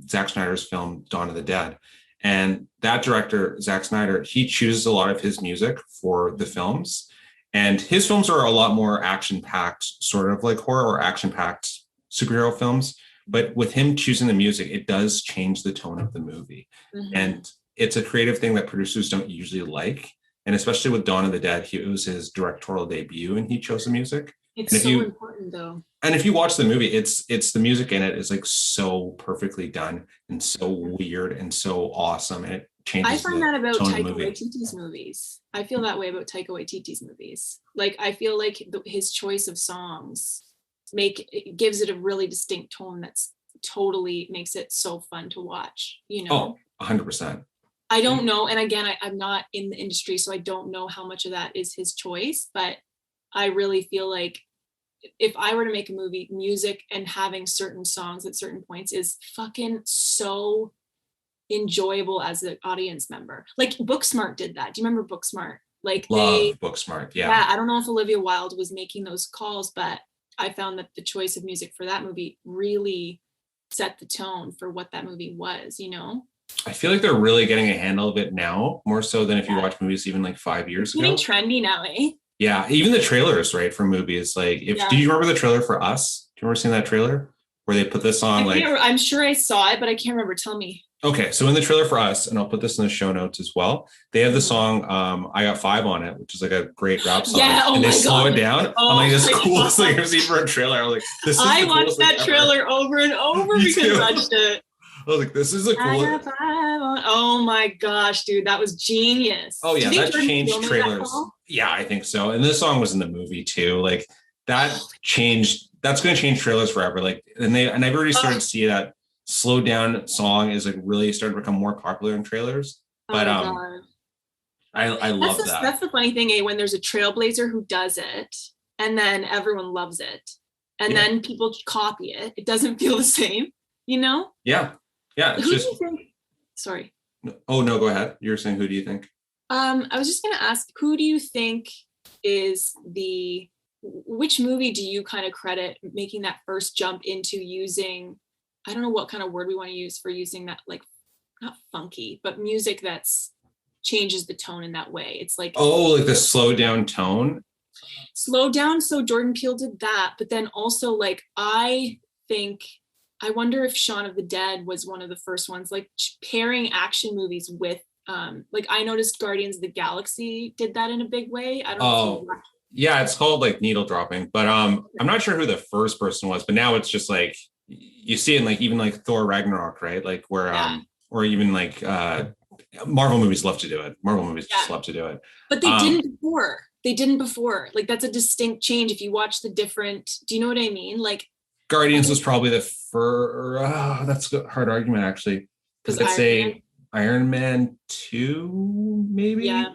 Zack Snyder's film Dawn of the Dead. And that director, Zack Snyder, he chooses a lot of his music for the films. And his films are a lot more action-packed, sort of like horror or action-packed superhero films. But with him choosing the music, it does change the tone of the movie. And it's a creative thing that producers don't usually like. And especially with Dawn of the Dead, it was his directorial debut and he chose the music. It's so important though. And if you watch the movie, it's the music in it is like so perfectly done and so weird and so awesome. And it changes. I find that about Taika Waititi's movies. I feel that way about Taika Waititi's movies. Like I feel like his choice of songs gives it a really distinct tone that's totally makes it so fun to watch. Oh, 100%. I don't know. And again, I'm not in the industry, so I don't know how much of that is his choice, but I really feel like if I were to make a movie, music and having certain songs at certain points is fucking so enjoyable as an audience member. Like Booksmart did that. Do you remember Booksmart? Like Love Booksmart. Yeah. I don't know if Olivia Wilde was making those calls, but I found that the choice of music for that movie really set the tone for what that movie was, I feel like they're really getting a handle of it now, more so than if you watch movies even like 5 years ago. It's getting trendy now, eh? Yeah, even the trailers, right, for movies. Like, do you remember the trailer for Us? Do you remember seeing that trailer where they put this on? I'm sure I saw it, but I can't remember. Tell me. Okay, so in the trailer for Us, and I'll put this in the show notes as well, they have the song I Got Five on it, which is like a great rap song. Yeah, and they slow it down. I'm like, this is the coolest thing I've seen for a trailer. I was like, this is I watched that trailer over and over because I watched it. I was like, this is a cool. Oh my gosh, dude, that was genius. Oh yeah, that changed trailers. Yeah, I think so. And this song was in the movie too. Like that changed. That's going to change trailers forever. Like, and I've already started to see that slowed down song is like really starting to become more popular in trailers. But I love that. That's the funny thing, when there's a trailblazer who does it, and then everyone loves it, and then people copy it. It doesn't feel the same, Yeah. Yeah. It's who do you think? Sorry. Oh no, go ahead. You were saying, who do you think? I was just going to ask, who do you think is which movie do you kind of credit making that first jump into using, I don't know what kind of word we want to use for using that, like not funky, but music that's changes the tone in that way. It's like, oh, like the slow down tone. Slow down. So Jordan Peele did that, but then also like I wonder if Shaun of the Dead was one of the first ones, like pairing action movies with like I noticed Guardians of the Galaxy did that in a big way. I don't know if you yeah, it's called like needle dropping, but I'm not sure who the first person was, but now it's just like you see it in like even like Thor Ragnarok, right? Like where or even like Marvel movies love to do it. Marvel movies just love to do it. But they didn't before. They didn't before. Like that's a distinct change if you watch the different, do you know what I mean? Like Guardians was probably the first. That's a hard argument actually. Because I'd say Iron Man 2, maybe. Yeah.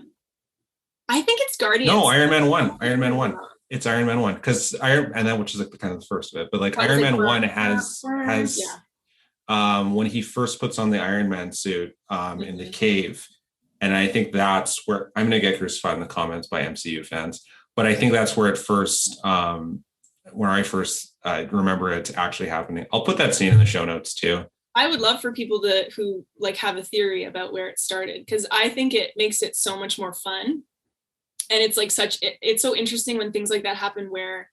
I think it's Guardians. No, Iron Man 1. Iron Man 1. It's Iron Man 1 because which is like kind of the first of it, but like Iron Man 1 has when he first puts on the Iron Man suit in the cave, and I think that's where I'm gonna get crucified in the comments by MCU fans, but I think that's where it first where I first remember it actually happening. I'll put that scene in the show notes too. I would love for people who like have a theory about where it started, because I think it makes it so much more fun. And it's like it's so interesting when things like that happen where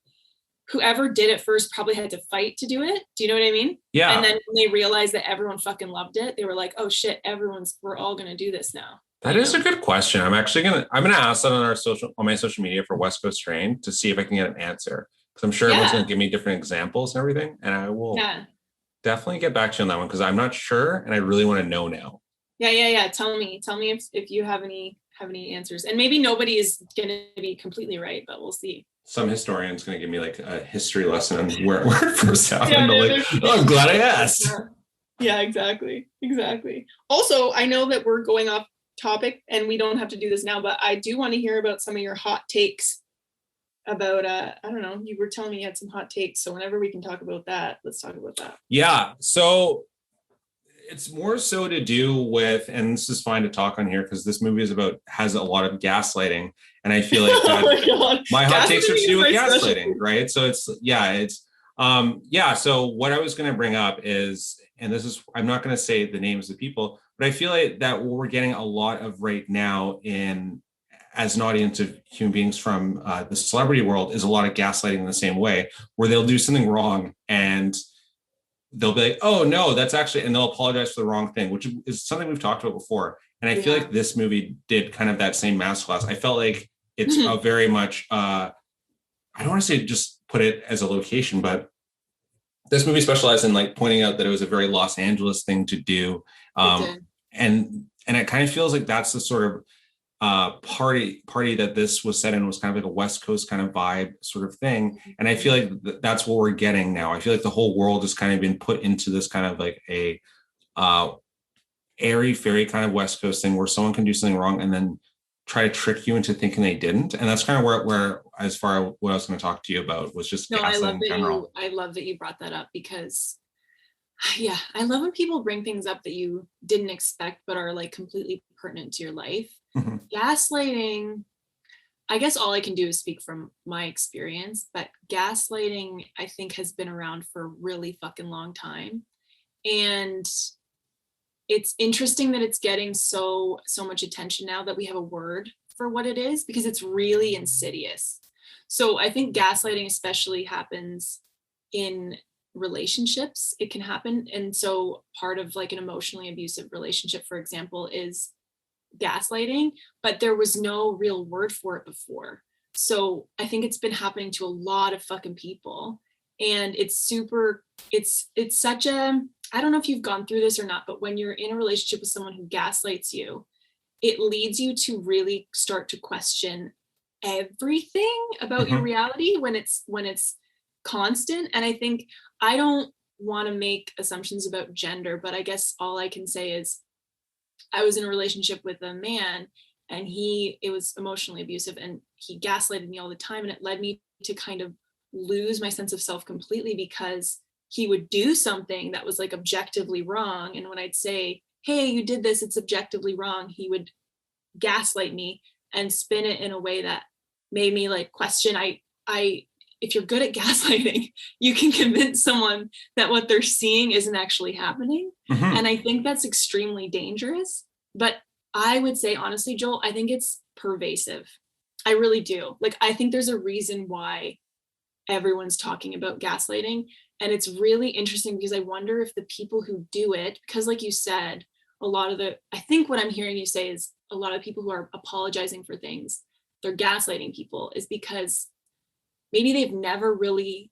whoever did it first probably had to fight to do it. Do you know what I mean? Yeah. And then when they realized that everyone fucking loved it, they were like, oh shit, we're all going to do this now. That is a good question. I'm going to ask that on my social media for West Coast Train to see if I can get an answer. Because I'm sure everyone's going to give me different examples and everything. And I will definitely get back to you on that one because I'm not sure. And I really want to know now. Yeah. Tell me if you have any answers, and maybe nobody is going to be completely right, but we'll see. Some historian's going to give me like a history lesson on where it first happened. I'm glad I asked. Yeah, exactly. Also, I know that we're going off topic and we don't have to do this now, but I do want to hear about some of your hot takes about I don't know, you were telling me you had some hot takes, so whenever we can talk about that, let's talk about that. Yeah, so it's more so to do with, and this is fine to talk on here because this movie has a lot of gaslighting, and I feel like my hot takes are to do with gaslighting, right? So so what I was going to bring up is, and this is, I'm not going to say the names of the people, but I feel like that what we're getting a lot of right now as an audience of human beings from the celebrity world is a lot of gaslighting in the same way, where they'll do something wrong and they'll be like, oh no, that's actually, and they'll apologize for the wrong thing, which is something we've talked about before. And I feel like this movie did kind of that same masterclass. I felt like it's a very much, I don't want to say just put it as a location, but this movie specialized in like pointing out that it was a very Los Angeles thing to do. And it kind of feels like that's the sort of party that this was set in was kind of like a West Coast kind of vibe sort of thing. And I feel like that's what we're getting now. I feel like the whole world has kind of been put into this kind of like a airy fairy kind of West Coast thing where someone can do something wrong and then try to trick you into thinking they didn't. And that's kind of where as far as what I was going to talk to you about was just gaslighting in general. I love that you brought that up because I love when people bring things up that you didn't expect but are like completely pertinent to your life. Gaslighting, I guess all I can do is speak from my experience, but gaslighting I think has been around for a really fucking long time. And it's interesting that it's getting so much attention now that we have a word for what it is, because it's really insidious. So I think gaslighting especially happens in relationships. It can happen. And so part of like an emotionally abusive relationship, for example, is gaslighting, but there was no real word for it before. So I think it's been happening to a lot of fucking people. And it's such a, I don't know if you've gone through this or not, but when you're in a relationship with someone who gaslights you, it leads you to really start to question everything about your reality when it's constant. And I think I don't want to make assumptions about gender, but I guess all I can say is I was in a relationship with a man and it was emotionally abusive and he gaslighted me all the time. And it led me to kind of lose my sense of self completely because he would do something that was like objectively wrong. And when I'd say, hey, you did this, it's objectively wrong, he would gaslight me and spin it in a way that made me like question, if you're good at gaslighting, you can convince someone that what they're seeing isn't actually happening. And I think that's extremely dangerous. But I would say, honestly, Joel, I think it's pervasive. I really do. Like, I think there's a reason why everyone's talking about gaslighting. And it's really interesting because I wonder if the people who do it, because like you said, I think what I'm hearing you say is a lot of people who are apologizing for things, they're gaslighting people, is because maybe they've never really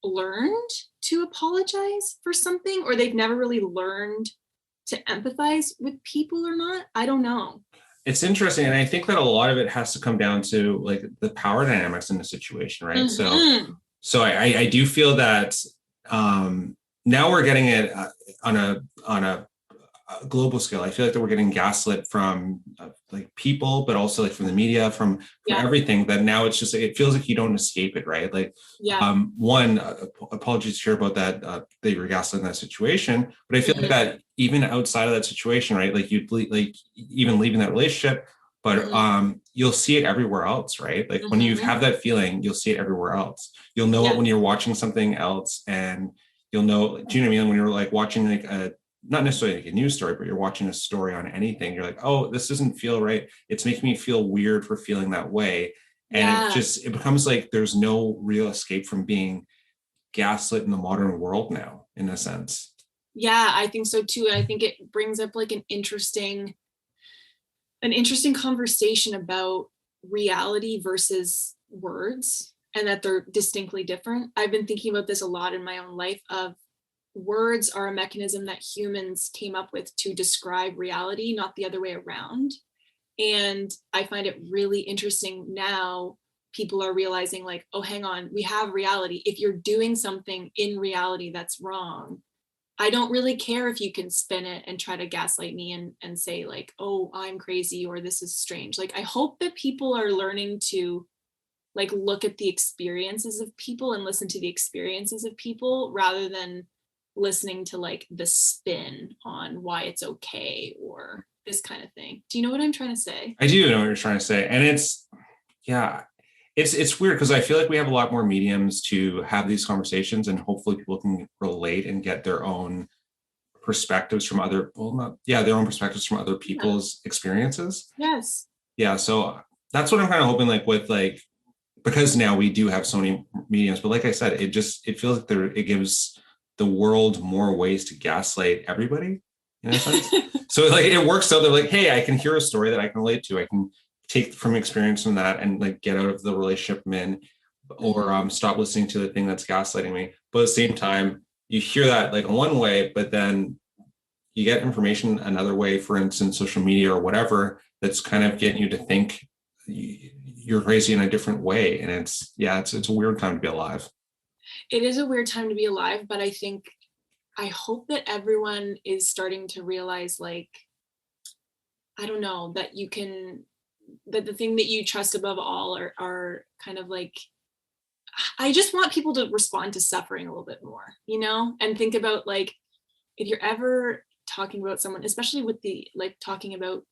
learned to apologize for something, or they've never really learned to empathize with people or not. I don't know. It's interesting. And I think that a lot of it has to come down to like the power dynamics in the situation, right? Mm-hmm. So I do feel that now we're getting it on a global scale. I feel like that we're getting gaslit from like people, but also like from the media, from everything, that now it's just, it feels like you don't escape it, right? Like, apologies here about that, that you were gaslit in that situation, but I feel like that even outside of that situation, right? Like you'd like even leaving that relationship, but you'll see it everywhere else, right? Like when you have that feeling, you'll see it everywhere else. You'll know it when you're watching something else, and you'll know, do you know what I mean? When you're like watching like not necessarily like a news story, but you're watching a story on anything, you're like, oh, this doesn't feel right. It's making me feel weird for feeling that way. And it becomes like there's no real escape from being gaslit in the modern world now, in a sense. Yeah, I think so too. And I think it brings up like an interesting conversation about reality versus words, and that they're distinctly different. I've been thinking about this a lot in my own life, of words are a mechanism that humans came up with to describe reality, not the other way around. And I find it really interesting now, people are realizing like, oh, hang on, we have reality. If you're doing something in reality that's wrong, I don't really care if you can spin it and try to gaslight me and say like, oh, I'm crazy, or this is strange. Like, I hope that people are learning to like look at the experiences of people and listen to the experiences of people, rather than listening to like the spin on why it's okay or this kind of thing. Do you know what I'm trying to say? I do know what you're trying to say. And it's weird because I feel like we have a lot more mediums to have these conversations, and hopefully people can relate and get their own perspectives from their own perspectives from other people's experiences. Yes. Yeah. So that's what I'm kind of hoping, like with like, because now we do have so many mediums, but like I said, it feels like it gives the world more ways to gaslight everybody, in a sense. So like it works out. They're like, hey, I can hear a story that I can relate to. I can take from experience from that and like get out of the relationship I'm in, or stop listening to the thing that's gaslighting me. But at the same time, you hear that like one way, but then you get information another way, for instance, social media or whatever, that's kind of getting you to think you're crazy in a different way. And it's a weird time to be alive. It is a weird time to be alive, but I hope that everyone is starting to realize, like, I don't know, that the thing that you trust above all are kind of like, I just want people to respond to suffering a little bit more, and think about like, if you're ever talking about someone, especially with the like talking about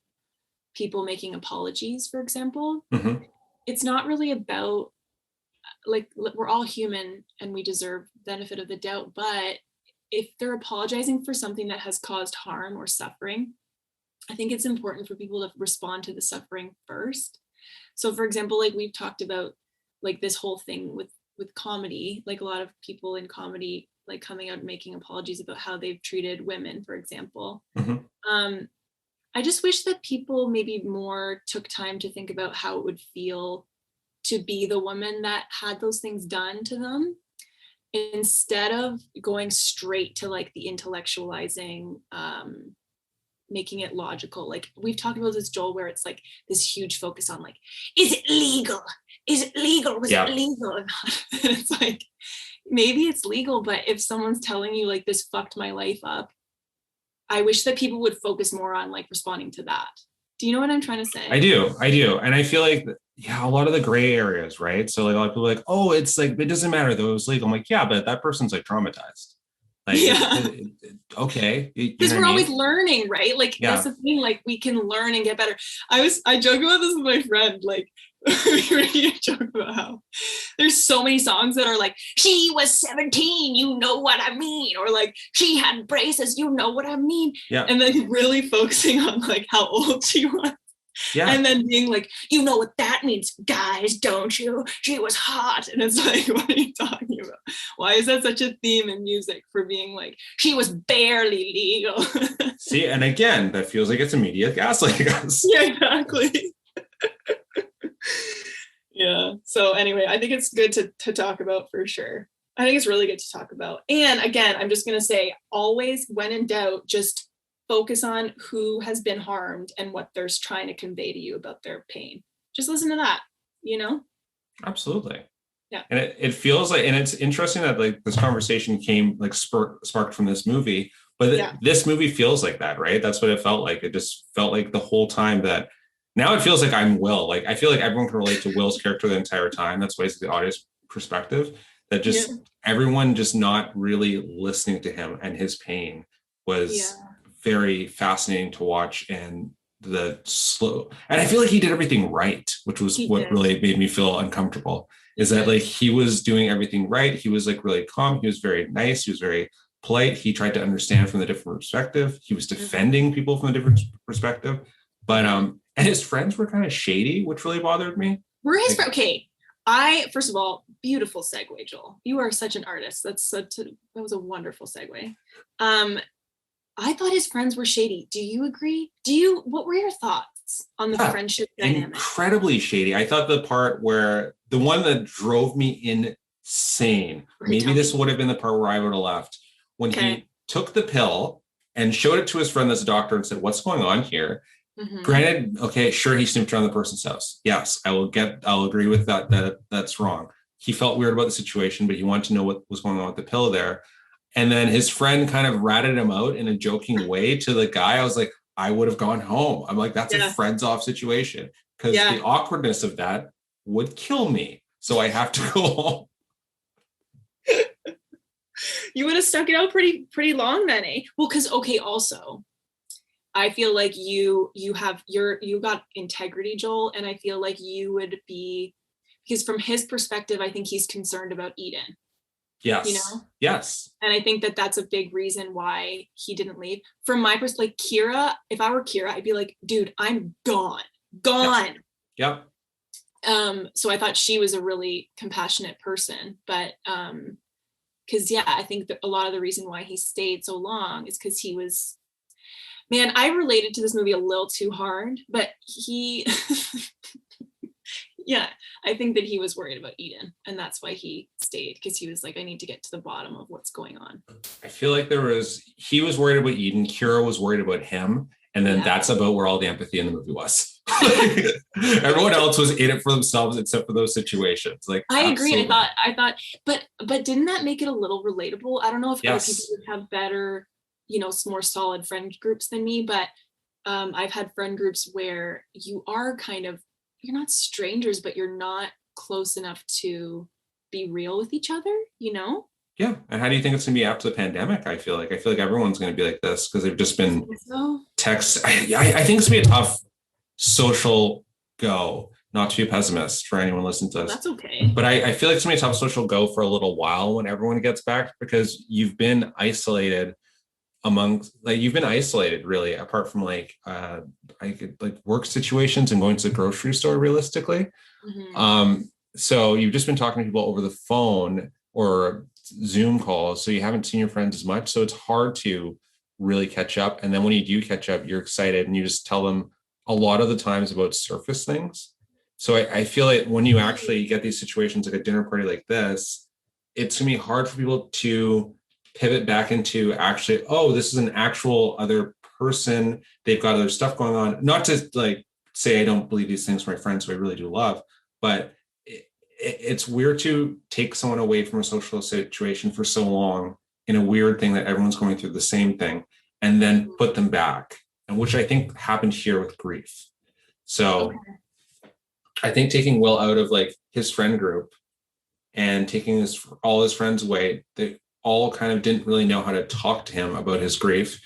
people making apologies, for example, it's not really about like, we're all human and we deserve benefit of the doubt, but if they're apologizing for something that has caused harm or suffering, I think it's important for people to respond to the suffering first. So for example, like we've talked about like this whole thing with comedy, like a lot of people in comedy like coming out and making apologies about how they've treated women, for example. I just wish that people maybe more took time to think about how it would feel to be the woman that had those things done to them, instead of going straight to like the intellectualizing, making it logical. Like we've talked about this, Joel, where it's like this huge focus on like, is it legal? Is it legal? Was it legal or not? And it's like, maybe it's legal, but if someone's telling you like, this fucked my life up, I wish that people would focus more on like responding to that. Do you know what I'm trying to say? I do. And I feel like, a lot of the gray areas, right? So like a lot of people are like, oh, it's like, it doesn't matter though, it's legal. I'm like, yeah, but that person's like traumatized. Like, okay. Because we're always learning, right? Like that's the thing, like we can learn and get better. I joke about this with my friend, like we were making a joke about how there's so many songs that are like, she was 17, you know what I mean, or like she had braces, you know what I mean. Yeah. And then really focusing on like how old she was. Yeah. And then being like, you know what that means, guys, don't you? She was hot. And it's like, what are you talking about? Why is that such a theme in music for being like, she was barely legal? See, and again, that feels like it's immediate gaslighting us. Yeah, exactly. Yeah. So anyway, I think it's good to talk about for sure. I think it's really good to talk about. And again, I'm just going to say, always when in doubt, just focus on who has been harmed and what they're trying to convey to you about their pain. Just listen to that, you know? Absolutely. Yeah. And it feels like, and it's interesting that like this conversation came like sparked from this movie, but this movie feels like that, right? That's what it felt like. It just felt like the whole time that now it feels like I'm Will. Like I feel like everyone can relate to Will's character the entire time. That's basically the audience perspective, that just everyone just not really listening to him, and his pain was very fascinating to watch. And the slow, and I feel like he did everything right, which was what really made me feel uncomfortable, is that like he was doing everything right. He was like really calm. He was very nice. He was very polite. He tried to understand from the different perspective. He was defending people from a different perspective. But and his friends were kind of shady, which really bothered me. Were his friends okay? First of all, beautiful segue, Joel. You are such an artist. That was a wonderful segue. I thought his friends were shady. Do you agree? What were your thoughts on the friendship dynamic? Incredibly shady. I thought the part where the one that drove me insane, maybe this would have been the part where I would have left, when he took the pill and showed it to his friend that's a doctor and said, what's going on here? Mm-hmm. Granted, okay, sure, he snooped around the person's house. Yes, I'll agree with that that's wrong. He felt weird about the situation, but he wanted to know what was going on with the pill there. And then his friend kind of ratted him out in a joking way to the guy. I was like, I would have gone home. I'm like, that's a friends off situation, because the awkwardness of that would kill me. So I have to go home. You would have stuck it out pretty long then, eh? Well, because also I feel like you got integrity, Joel, and I feel like you would be, because from his perspective, I think he's concerned about Eden. Yes. You know? Yes. And I think that that's a big reason why he didn't leave. From my perspective, like Kira, if I were Kira, I'd be like, dude, I'm gone. Yep. So I thought she was a really compassionate person, but because I think that a lot of the reason why he stayed so long is because he was, man, I related to this movie a little too hard, but he I think that he was worried about Eden, and that's why he stayed, because he was like, I need to get to the bottom of what's going on. I feel like he was worried about Eden, Kira was worried about him, and then that's about where all the empathy in the movie was. Everyone else was in it for themselves except for those situations. Like, I agree. I thought, but didn't that make it a little relatable? I don't know if other people would have better, more solid friend groups than me, but I've had friend groups where you are you're not strangers, but you're not close enough to be real with each other, Yeah. And how do you think it's going to be after the pandemic? I feel like everyone's going to be like this, because they've just been texts. I think it's going to be a tough social go, not to be a pessimist for anyone listening to this. That's okay. But I feel like it's going to be a tough social go for a little while when everyone gets back, because you've been isolated really, apart from work situations and going to the grocery store realistically. Mm-hmm. So you've just been talking to people over the phone or Zoom calls, so you haven't seen your friends as much, so it's hard to really catch up. And then when you do catch up, you're excited and you just tell them a lot of the times about surface things. So I feel like when you actually get these situations like a dinner party like this, it's gonna be hard for people to pivot back into actually, this is an actual other person. They've got other stuff going on. Not to say I don't believe these things for my friends who I really do love, but it's weird to take someone away from a social situation for so long in a weird thing that everyone's going through the same thing, and then put them back, and which I think happened here with grief. So I think taking Will out of his friend group and taking all his friends away, they all kind of didn't really know how to talk to him about his grief.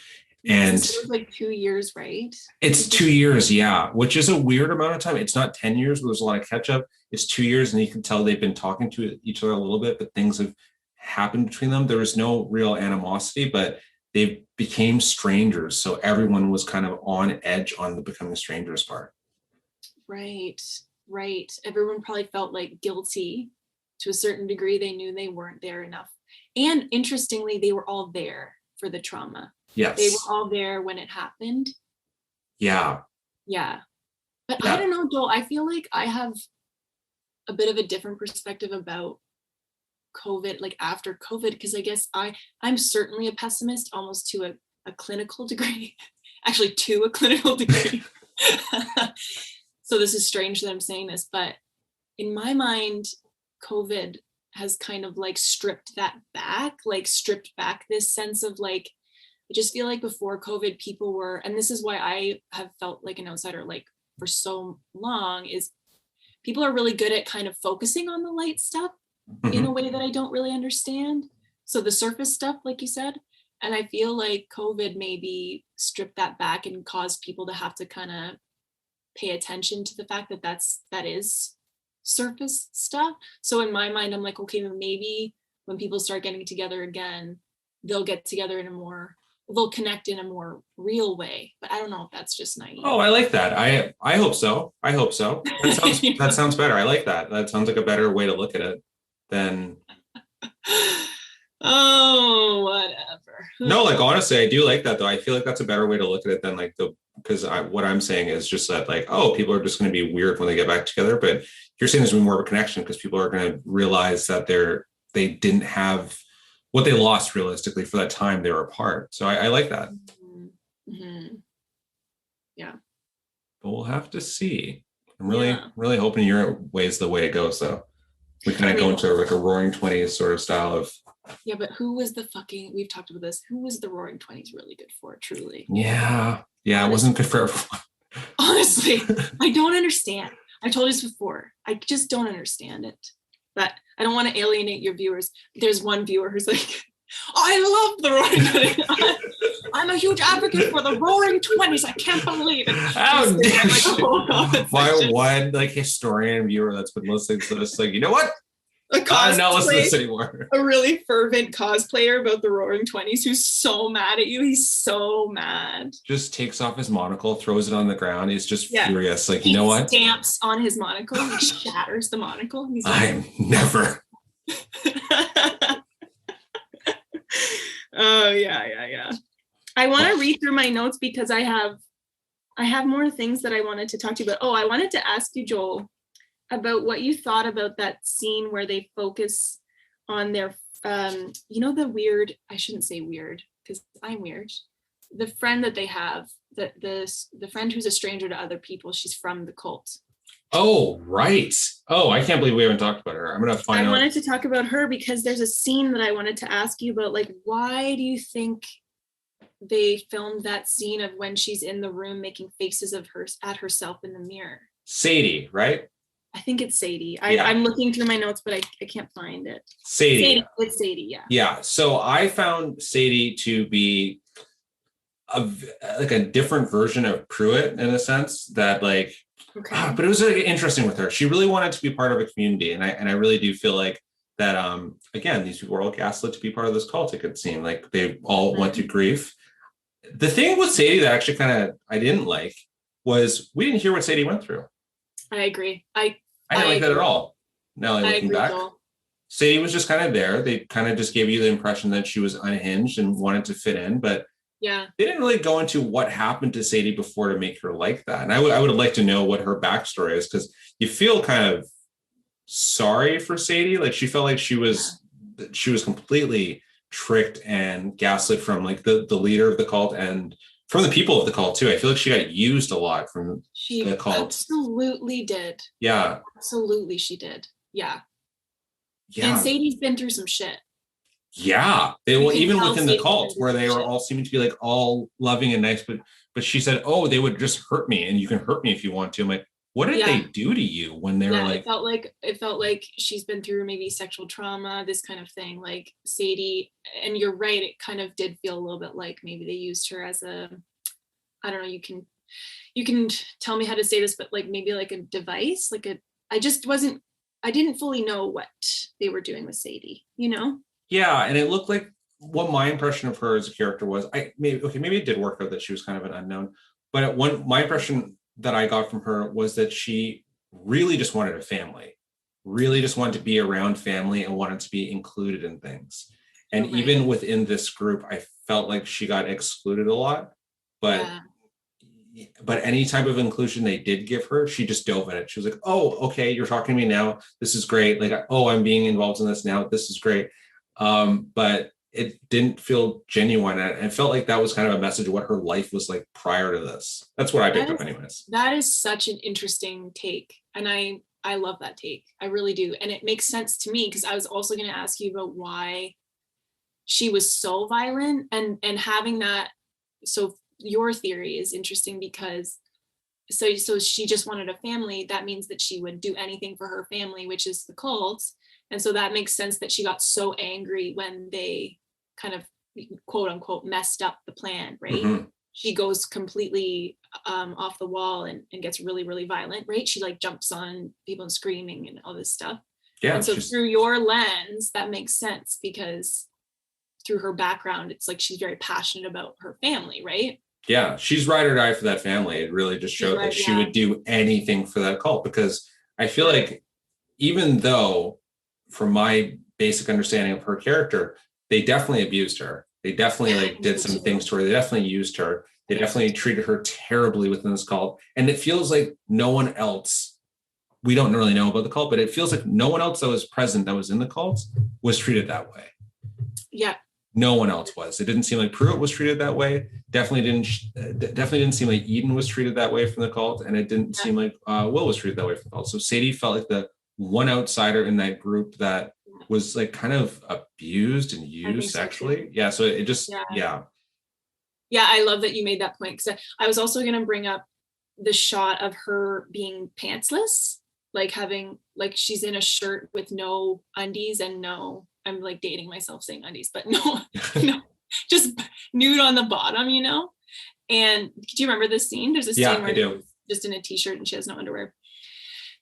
And it was like 2 years, right? It's 2 years, yeah, which is a weird amount of time. It's not 10 years, but there's a lot of catch up. It's 2 years, and you can tell they've been talking to each other a little bit, but things have happened between them. There was no real animosity, but they became strangers. So everyone was kind of on edge on the becoming strangers part. Right. Everyone probably felt like guilty to a certain degree. They knew they weren't there enough. And interestingly, they were all there for the trauma. Yes. They were all there when it happened. Yeah. But yeah. I don't know, Joel. I feel like I have a bit of a different perspective about COVID, like after COVID, because I guess I'm certainly a pessimist, almost to a clinical degree. Actually, to a clinical degree. So this is strange that I'm saying this, but in my mind, COVID has kind of like stripped back this sense of like, I just feel like before COVID, people were, and this is why I have felt like an outsider like for so long, is people are really good at kind of focusing on the light stuff in a way that I don't really understand. So the surface stuff, like you said, and I feel like COVID maybe stripped that back and caused people to have to kind of pay attention to the fact that that is surface stuff. So in my mind, I'm like, okay, maybe when people start getting together again, they'll get together they'll connect in a more real way. But I don't know if that's just naive. Oh, I like that. I hope so. That sounds better. I like that. That sounds like a better way to look at it than oh, whatever. No, like honestly, I do like that though. I feel like that's a better way to look at it than like because what I'm saying is just that like, oh, people are just going to be weird when they get back together. But you're saying there's more of a connection because people are going to realize that they didn't have what they lost realistically for that time they were apart. So I like that. Mm-hmm. Yeah. But we'll have to see. I'm really hoping your way is the way it goes though. We kind of go into like a Roaring 20s sort of style of. Yeah, but who was we've talked about this, who was the Roaring 20s really good for, truly? Yeah, honestly, it wasn't good for everyone. Honestly, I don't understand. I told you this before. I just don't understand it. But I don't want to alienate your viewers. There's one viewer who's like, I love the Roaring 20s. I'm a huge advocate for the Roaring 20s. I can't believe it. My one like historian viewer that's been listening to this, like, you know what? I'm not listening to this anymore. A really fervent cosplayer about the Roaring 20s who's so mad at you. He's so mad. Just takes off his monocle, throws it on the ground. He's just furious. Like, you know what? Stamps on his monocle. He shatters the monocle. He's like, I'm never. Oh, yeah. I want to read through my notes because I have more things that I wanted to talk to you about. Oh, I wanted to ask you, Joel, about what you thought about that scene where they focus on their, the weird, I shouldn't say weird because I'm weird, the friend that they have, the friend who's a stranger to other people, she's from the cult. Oh, right. Oh, I can't believe we haven't talked about her. I'm going to find out. I wanted to talk about her because there's a scene that I wanted to ask you about, like, why do you think they filmed that scene of when she's in the room making faces of her at herself in the mirror? Sadie, right? I think it's Sadie. I'm looking through my notes, but I can't find it. Sadie. It's Sadie, yeah. Yeah. So I found Sadie to be a different version of Pruitt in a sense that like, but it was interesting with her. She really wanted to be part of a community. And I really do feel like that, again, these people were all gaslit to be part of this cult. It could seem like they all went through grief. The thing with Sadie that actually I didn't like was we didn't hear what Sadie went through. I agree. I didn't like that at all. Now looking back, Sadie was just kind of there. They kind of just gave you the impression that she was unhinged and wanted to fit in, but they didn't really go into what happened to Sadie before to make her like that. And I would have liked to know what her backstory is because you feel kind of sorry for Sadie. Like she felt like she was completely tricked and gaslit from like the leader of the cult and from the people of the cult too. I feel like she got used a lot from the cult. Absolutely did. Yeah. Absolutely she did. Yeah. And Sadie's been through some shit. Yeah. Even within the cult where they were all seeming to be like all loving and nice, but she said, oh, they would just hurt me and you can hurt me if you want to. I'm like, What did Yeah. they do to you when they were Yeah, like, it felt like she's been through maybe sexual trauma, this kind of thing. Like Sadie, and you're right, it kind of did feel a little bit like maybe they used her as a, I don't know, you can tell me how to say this, but like maybe like a device, like a, I just wasn't, I didn't fully know what they were doing with Sadie, you know? yeah, and it looked like what my impression of her as a character was. Maybe it did work out that she was kind of an unknown, but one my impression that I got from her was that she really just wanted a family, really just wanted to be around family and wanted to be included in things. And You're right. even within this group, I felt like she got excluded a lot, but Yeah. any type of inclusion they did give her, she just dove in it. She was like, "Oh, okay, you're talking to me now. This is great. Like, oh, I'm being involved in this now. This is great." But it didn't feel genuine. And it felt like that was kind of a message of what her life was like prior to this. That's what I picked That up, is anyways. that is such an interesting take. And I love that take. I really do. And it makes sense to me because I was also going to ask you about why she was so violent and having that. So your theory is interesting because so she just wanted a family. That means that she would do anything for her family, which is the cult. And so that makes sense that she got so angry when they kind of quote unquote messed up the plan, right? Mm-hmm. She goes completely off the wall and gets really, really violent, right? She like jumps on people and screaming and all this stuff. Yeah, And so she's through your lens, that makes sense because through her background, it's like she's very passionate about her family, right? yeah, she's ride or die for that family. It really just She's showed like right. she Yeah. would do anything for that cult because I feel Yeah. like even though, from my basic understanding of her character, they definitely abused her. They definitely Yeah. I like think did so some too. things to her. They definitely used her. I They think so definitely too. treated her terribly within this cult. And it feels like no one else, we don't really know about the cult, but it feels like no one else that was present that was in the cult was treated that way. Yeah. No one else was. It didn't seem like Pruitt was treated that way. Definitely didn't seem like Eden was treated that way from the cult, and it didn't Yeah. seem like Will was treated that way from the cult. So Sadie felt like the one outsider in that group that was like kind of abused and I used think so too. sexually. Yeah. So it just Yeah. yeah. Yeah. I love that you made that point because I was also going to bring up the shot of her being pantsless, like having, like she's in a shirt with no undies and no, I'm like dating myself saying undies, but no, no, just nude on the bottom, you know? And do you remember this scene? There's a scene Yeah, I where do. she's just in a t-shirt and she has no underwear.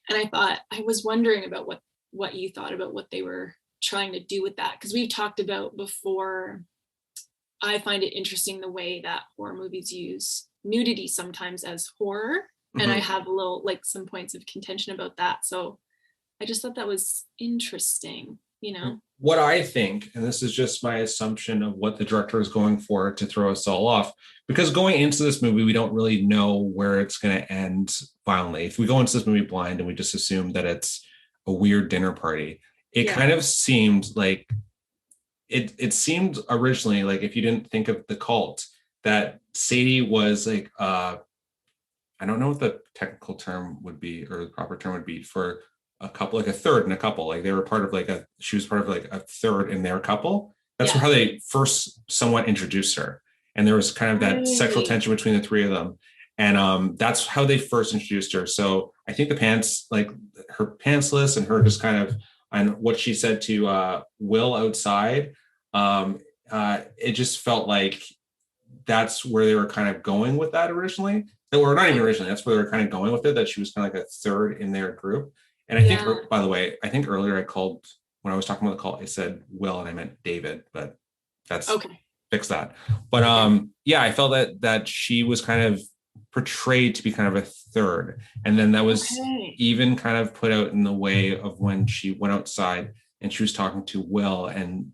And I thought, I was wondering about what you thought about what they were trying to do with that. Because we've talked about before, I find it interesting the way that horror movies use nudity sometimes as horror. And I Mm-hmm. have a little, like some points of contention about that. So I just thought that was interesting, you know? What I think, and this is just my assumption of what the director is going for to throw us all off, because going into this movie, we don't really know where it's going to end violently. If we go into this movie blind and we just assume that it's a weird dinner party, it Yeah. kind of seemed like it seemed originally like if you didn't think of the cult, that Sadie was like I don't know what the technical term would be or the proper term would be for a couple, like a third in a couple. Like they were part of like she was part of like a third in their couple. That's Yeah. how they first somewhat introduced her. And there was kind of that sexual Right. tension between the three of them. And that's how they first introduced her. So I think the pants, like her pantsless and her just kind of on what she said to Will outside, um, it just felt like that's where they were kind of going with that originally. Or not even originally, that's where they were kind of going with it, that she was kind of like a third in their group. And I think, Yeah. by the way, I think earlier I called, when I was talking about the call, I said Will and I meant David, but that's Okay. fix that. But Okay. yeah, I felt that she was kind of portrayed to be kind of a third. And then that was Okay. even kind of put out in the way of when she went outside and she was talking to Will and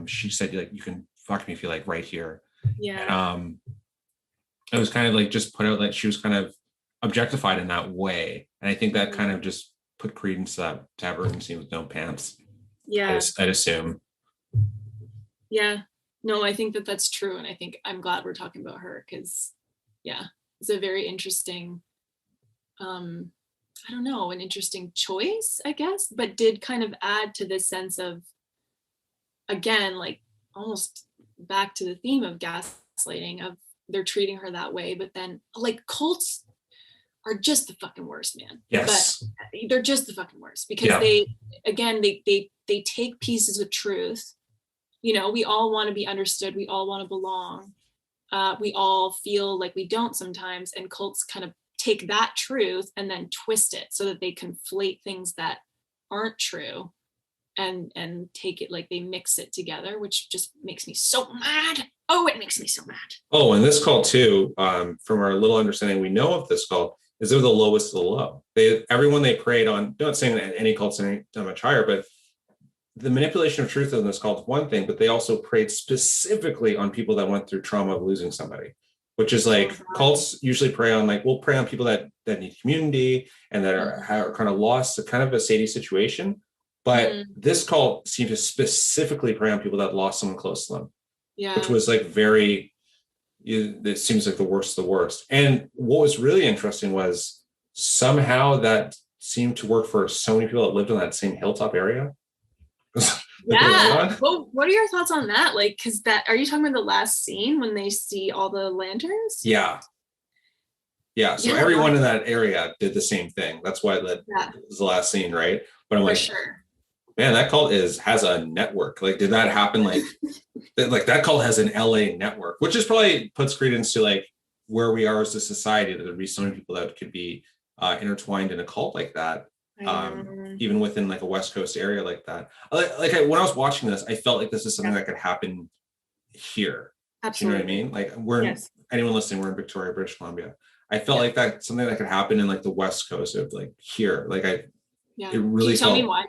she said, like, you can fuck me if you like right here. And Yeah. it was kind of like just put out like she was kind of objectified in that way. And I think that kind Mhm. of just put credence to that to have her scene with no pants. Yeah. I'd assume. Yeah. No, I think that that's true. And I think I'm glad we're talking about her because, yeah, it's a very interesting, um, I don't know, an interesting choice, I guess, but did kind of add to this sense of, again, like almost back to the theme of gaslighting, of they're treating her that way. But then, like cults, are just the fucking worst, man. Yes. But they're just the fucking worst because they take pieces of truth. You know, we all want to be understood. We all want to belong. We all feel like we don't sometimes, and cults kind of take that truth and then twist it so that they conflate things that aren't true and take it, like they mix it together, which just makes me so mad. Oh, it makes me so mad. Oh, and this cult too, from our little understanding we know of this cult, is they're the lowest of the low. Everyone they preyed on, not saying that any cult's any much higher, but the manipulation of truth in this cult is one thing, but they also preyed specifically on people that went through trauma of losing somebody, which is like cults usually prey on, like, we'll prey on people that need community and that are kind of lost, a kind of a shady situation. But this cult seemed to specifically prey on people that lost someone close to them, which was like it seems like the worst of the worst. And what was really interesting was somehow that seemed to work for so many people that lived in that same hilltop area. Yeah. Well, what are your thoughts on that? Like, because are you talking about the last scene when they see all the lanterns? Yeah. So everyone in that area did the same thing. That's why that was the last scene, right? But I'm man, that cult has a network. Like, did that happen? Like, that cult has an LA network, which is probably puts credence to like where we are as a society. That there'd be so many people that could be intertwined in a cult like that. Even within like a West Coast area like that. When I was watching this, I felt like this is something that could happen here. Absolutely. You know what I mean? Like anyone listening, we're in Victoria, British Columbia. I felt like that's something that could happen in like the West Coast of like here. Like it really Can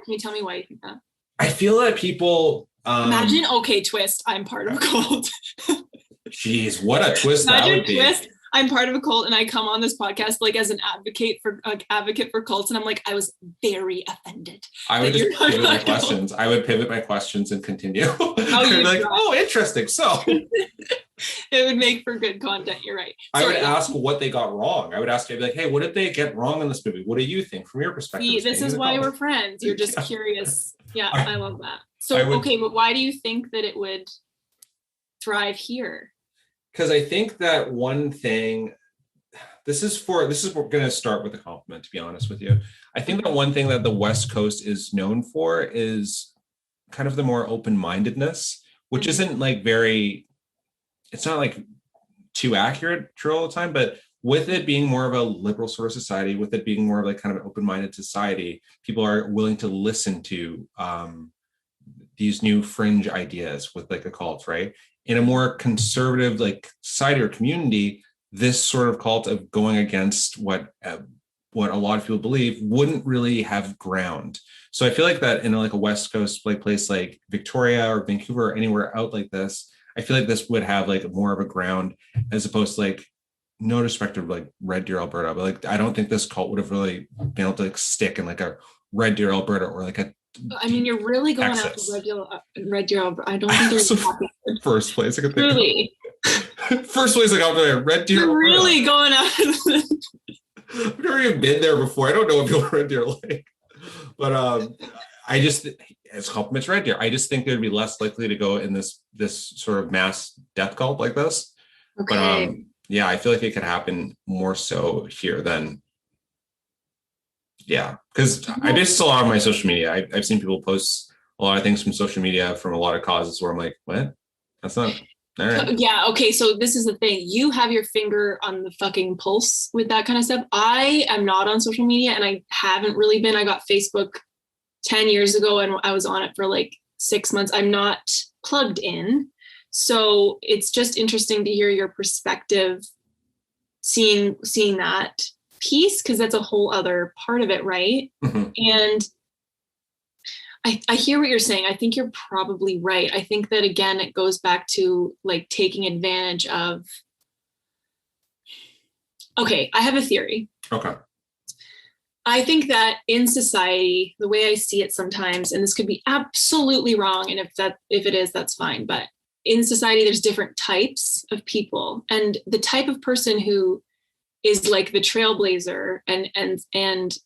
you tell me why you think that? I feel that people imagine, okay, twist, I'm part of a cult. Jeez, what a twist that would be. Twist, I'm part of a cult and I come on this podcast like as an advocate for cults, and I'm like, I was very offended. I would just pivot my questions. I would pivot my questions and continue. Interesting. So it would make for good content. You're right. I would ask what they got wrong. I would ask, I'd be like, hey, what did they get wrong in this movie? What do you think from your perspective? See, this is why we're friends. You're just curious. Yeah, I love that. So, okay, but why do you think that it would thrive here? Because I think that one thing, this is going to start with a compliment, to be honest with you. I think that one thing that the West Coast is known for is kind of the more open-mindedness, which isn't like it's not like too accurate true all the time, but with it being more of a liberal sort of society, with it being more of like kind of an open-minded society, people are willing to listen to these new fringe ideas with like a cult, right? In a more conservative like society or community, this sort of cult of going against what a lot of people believe wouldn't really have ground. So I feel like that in like a West Coast place like Victoria or Vancouver or anywhere out like this, I feel like this would have like more of a ground as opposed to like, no disrespect to like Red Deer, Alberta, but like I don't think this cult would have really been able to like stick in like a Red Deer, Alberta or like a I mean, you're really going after Red Deer. I don't think there's first place I could think of. First place I got there, Red Deer. You're really going after I've never even been there before. I don't know if you'll Red Deer like, but I just, as compliments Red Deer, I just think they'd be less likely to go in this sort of mass death cult like this. Okay. But yeah, I feel like it could happen more so here than. Yeah, because I based a lot on my social media. I've seen people post a lot of things from social media from a lot of causes where I'm like, what? That's not all right. Yeah, okay, so this is the thing. You have your finger on the fucking pulse with that kind of stuff. I am not on social media and I haven't really been. I got Facebook 10 years ago and I was on it for like 6 months. I'm not plugged in. So it's just interesting to hear your perspective, seeing that piece, because that's a whole other part of it, right? Mm-hmm. And I hear what you're saying. I think you're probably right. I think that again, it goes back to like taking advantage of. Okay, I have a theory. Okay. I think that in society, the way I see it sometimes, and this could be absolutely wrong, and if it is, that's fine. But in society, there's different types of people, and the type of person who is like the trailblazer and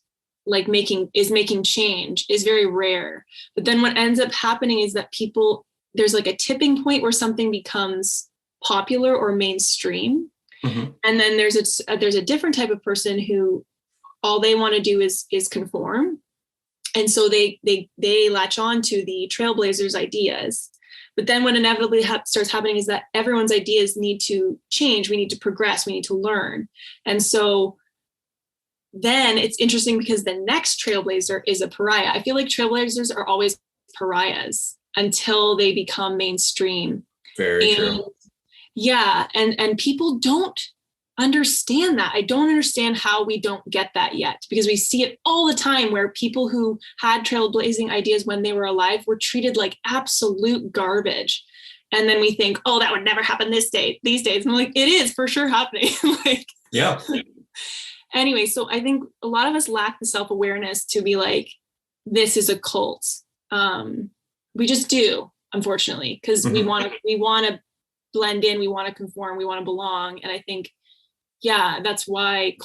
like making change is very rare. But then what ends up happening is that there's like a tipping point where something becomes popular or mainstream. Mhm. And then there's a different type of person who all they want to do is conform. And so they latch on to the trailblazers' ideas. But then what inevitably starts happening is that everyone's ideas need to change. We need to progress. We need to learn. And so then it's interesting because the next trailblazer is a pariah. I feel like trailblazers are always pariahs until they become mainstream. Very true. Yeah. And people don't understand that. I don't understand how we don't get that yet, because we see it all the time where people who had trailblazing ideas when they were alive were treated like absolute garbage. And then we think, oh, that would never happen these days. And I'm like, it is for sure happening. Like, Yeah. Anyway, so I think a lot of us lack the self-awareness to be like, this is a cult. We just do, unfortunately, because we want to blend in, we want to conform, we want to belong. And I think, yeah, that's why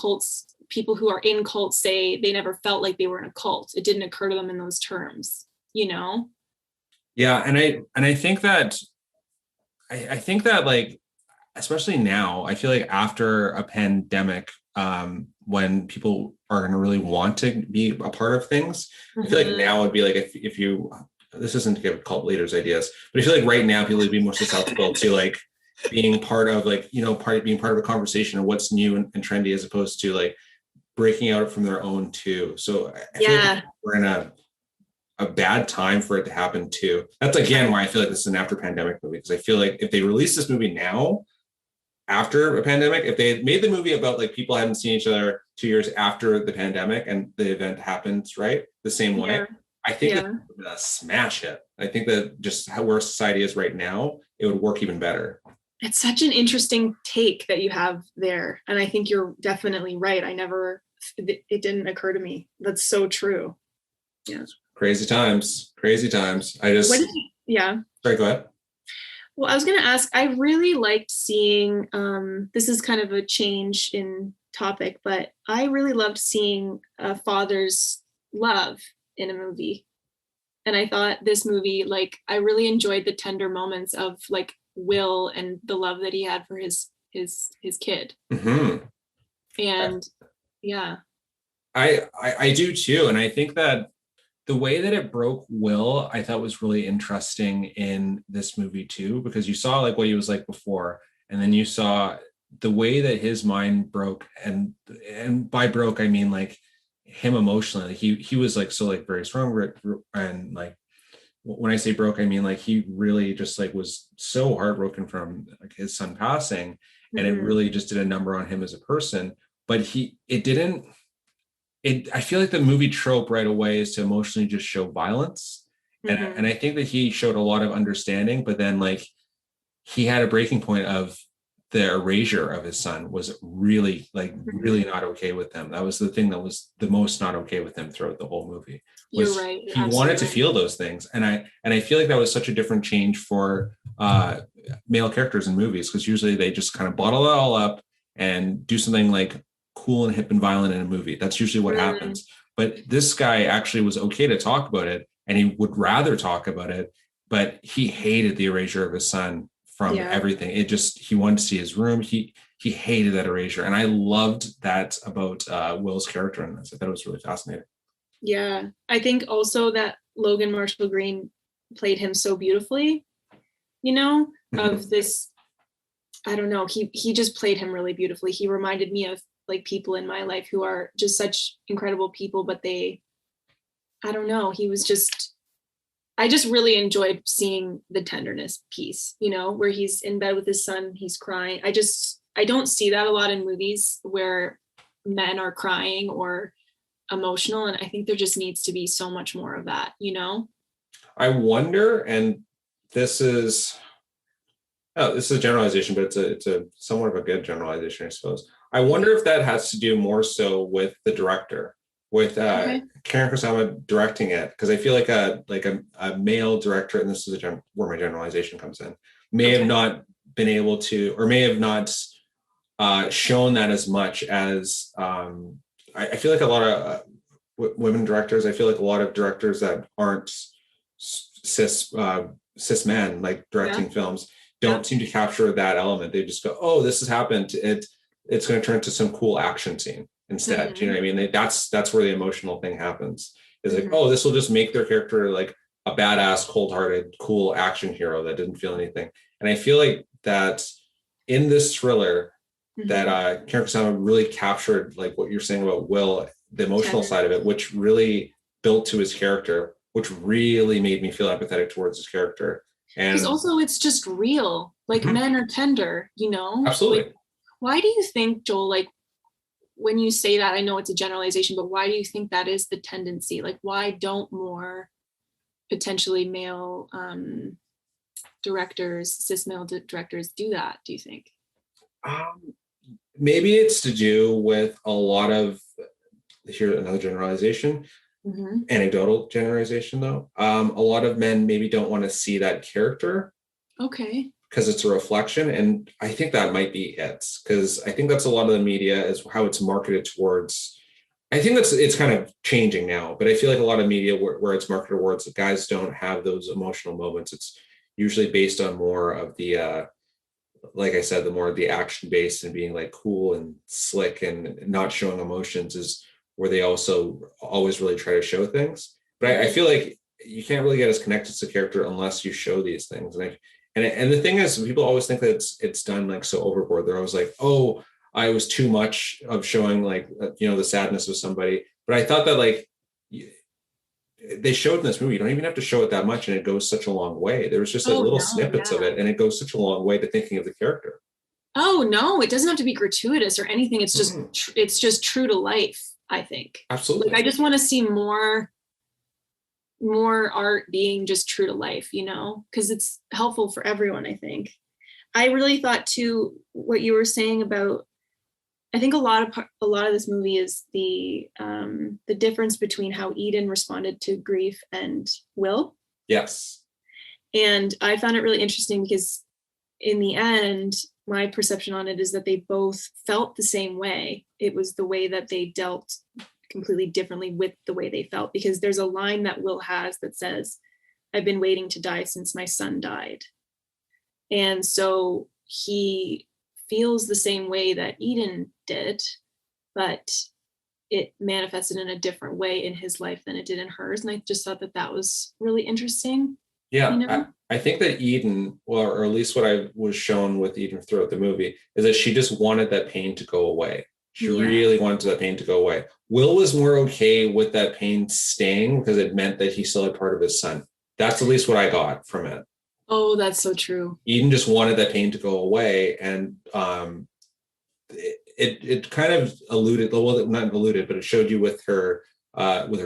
people who are in cults say they never felt like they were in a cult. It didn't occur to them in those terms, you know? Yeah. And I think that, I think that, like, especially now, I feel like after a pandemic, when people are going to really want to be a part of things, I feel like now would be like, if you, this isn't to give cult leaders ideas, but I feel like right now people would be more susceptible to like being part of, like, you know, being part of a conversation of what's new and trendy, as opposed to like breaking out from their own too. So I feel like we're in a bad time for it to happen too. That's again why I feel like this is an after pandemic movie, because I feel like if they release this movie now, after a pandemic, if they had made the movie about like people hadn't seen each other 2 years after the pandemic and the event happens, right, the same way, I think that we're gonna smash it. I think that just how where society is right now, it would work even better. It's such an interesting take that you have there. And I think you're definitely right. It didn't occur to me. That's so true. Yeah. Crazy times. Sorry, go ahead. Well, I was going to ask, I really liked seeing, this is kind of a change in topic, but I really loved seeing a father's love in a movie. And I thought this movie, like, I really enjoyed the tender moments of like Will and the love that he had for his kid. Mm-hmm. And yeah. I do too. And I think that the way that it broke Will, I thought was really interesting in this movie too, because you saw like what he was like before, and then you saw the way that his mind broke, and by broke I mean like him emotionally. Like he was like so like very strong, and like when I say broke, I mean like he really just like was so heartbroken from like his son passing, and it really just did a number on him as a person. But I feel like the movie trope right away is to emotionally just show violence. And I think that he showed a lot of understanding, but then like he had a breaking point of the erasure of his son was really really not okay with him. That was the thing that was the most not okay with him throughout the whole movie. You're right. He wanted to feel those things. And I feel like that was such a different change for male characters in movies, because usually they just kind of bottle it all up and do something like cool and hip and violent in a movie. That's usually what happens. But this guy actually was okay to talk about it, and he would rather talk about it, but he hated the erasure of his son from everything. He wanted to see his room. He hated that erasure. And I loved that about Will's character in this. I thought it was really fascinating. Yeah. I think also that Logan Marshall Green played him so beautifully, you know, of this, I don't know, he just played him really beautifully. He reminded me of like people in my life who are just such incredible people, but I don't know, I just really enjoyed seeing the tenderness piece, you know, where he's in bed with his son, he's crying. I don't see that a lot in movies where men are crying or emotional. And I think there just needs to be so much more of that, you know? I wonder, and this is a generalization, but it's a somewhat of a good generalization, I suppose. I wonder if that has to do more so with the director, with Karyn Kusama directing it, because I feel like a male director, and this is where my generalization comes in, may have not been able to, or may have not shown that as much as I feel like a lot of women directors. I feel like a lot of directors that aren't cis men, like directing films, don't seem to capture that element. They just go, oh, this has happened. It's going to turn into some cool action scene instead. You know what I mean? That's where the emotional thing happens. Is like, oh, this will just make their character like a badass, cold-hearted, cool action hero that didn't feel anything. And I feel like that in this thriller, that Karyn Kusama really captured like what you're saying about Will, the emotional side of it, which really built to his character, which really made me feel empathetic towards his character. And because also it's just real. Like men are tender, you know? Absolutely. Like, why do you think, Joel, like when you say that, I know it's a generalization, but why do you think that is the tendency? Like, why don't more potentially male directors, cis male directors do that, do you think? Maybe it's to do with a lot of, here's another generalization, anecdotal generalization though. A lot of men maybe don't want to see that character. Okay. Because it's a reflection. And I think that might be it. Because I think that's a lot of the media is how it's marketed towards. I think it's kind of changing now, but I feel like a lot of media where it's marketed towards, guys don't have those emotional moments. It's usually based on more of the, like I said, the more of the action based and being like cool and slick and not showing emotions is where they also always really try to show things. But I feel like you can't really get as connected to the character unless you show these things. And the thing is, people always think that it's done like so overboard. They're always like, oh, I was too much of showing like, the sadness of somebody. But I thought that like they showed in this movie, you don't even have to show it that much. And it goes such a long way. There was just like little snippets of it. And it goes such a long way to thinking of the character. Oh, no, it doesn't have to be gratuitous or anything. It's just, it's just true to life, I think. Absolutely. Like, I just want to see more art being just true to life, because it's helpful for everyone, I think. I really thought too, what you were saying about, I think a lot of this movie is the difference between how Eden responded to grief and Will. Yes. And I found it really interesting because in the end, my perception on it is that they both felt the same way. It was the way that they dealt completely differently with the way they felt, because there's a line that Will has that says, I've been waiting to die since my son died. And so he feels the same way that Eden did, but it manifested in a different way in his life than it did in hers. And I just thought that was really interesting. Yeah, I think that Eden, or at least what I was shown with Eden throughout the movie, is that she just wanted that pain to go away. She really wanted that pain to go away. Will was more okay with that pain staying because it meant that he still had part of his son. That's at least what I got from it. Oh, that's so true. Eden just wanted that pain to go away. And it kind of alluded, well, not alluded, but it showed you with her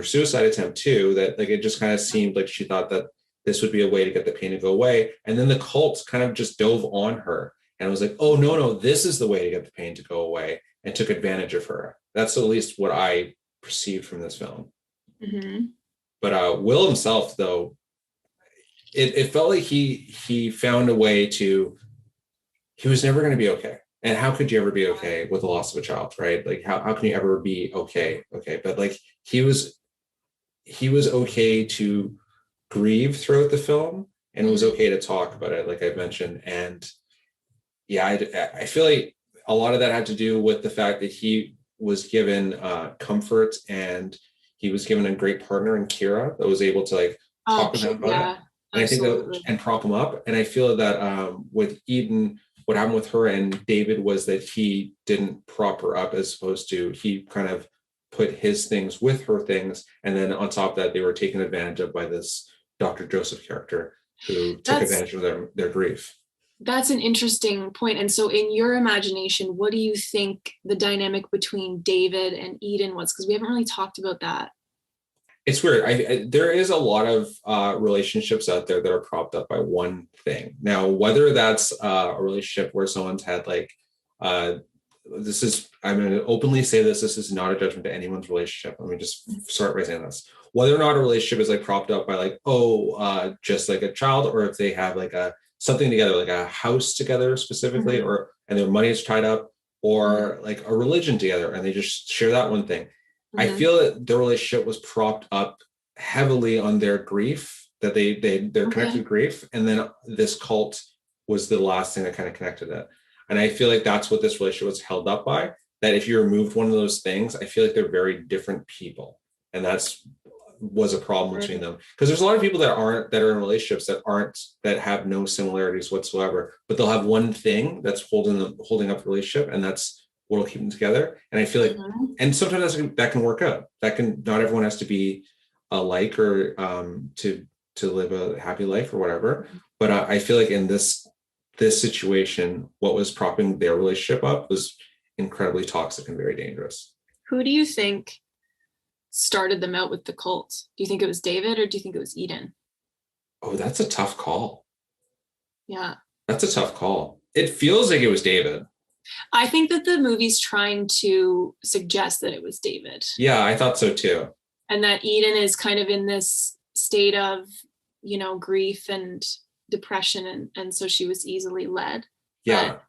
suicide attempt too, that like it just kind of seemed like she thought that this would be a way to get the pain to go away. And then the cult kind of just dove on her and was like, oh, no, this is the way to get the pain to go away, and took advantage of her. That's at least what I perceived from this film. But Will himself, though, it felt like he found a way to, he was never going to be okay. And how could you ever be okay with the loss of a child, right? Like how can you ever be okay? But like he was okay to grieve throughout the film, and it was okay to talk about it, like I mentioned. And yeah, I feel like a lot of that had to do with the fact that he was given comfort, and he was given a great partner in Kira that was able to like talk with him about it. And absolutely. I think that, and prop him up. And I feel that with Eden, what happened with her and David was that he didn't prop her up, as opposed to he kind of put his things with her things. And then on top of that, they were taken advantage of by this Dr. Joseph character who took advantage of their grief. That's an interesting point. And so in your imagination, what do you think the dynamic between David and Eden was? Because we haven't really talked about that. It's weird. There is a lot of relationships out there that are propped up by one thing. Now, whether that's a relationship where someone's had like, I'm going to openly say this is not a judgment to anyone's relationship. Let me just start by saying this. Whether or not a relationship is like propped up by like, just like a child, or if they have like something together, like a house together specifically, and their money is tied up, or like a religion together, and they just share that one thing. I feel that their relationship was propped up heavily on their grief, that they're connected to grief, and then this cult was the last thing that kind of connected it. And I feel like that's what this relationship was held up by, that if you removed one of those things, I feel like they're very different people. And was a problem between them. Because there's a lot of people that are in relationships that have no similarities whatsoever, but they'll have one thing that's holding up the relationship, and that's what'll keep them together. And I feel like, and sometimes that can work out. Not everyone has to be alike or to live a happy life or whatever. But I feel like in this situation, what was propping their relationship up was incredibly toxic and very dangerous. Who do you think started them out with the cult? Do you think it was David, or do you think it was Eden? Oh, that's a tough call. Yeah. That's a tough call. It feels like it was David. I think that the movie's trying to suggest that it was David. Yeah, I thought so too. And that Eden is kind of in this state of, grief and depression, and so she was easily led. Yeah. But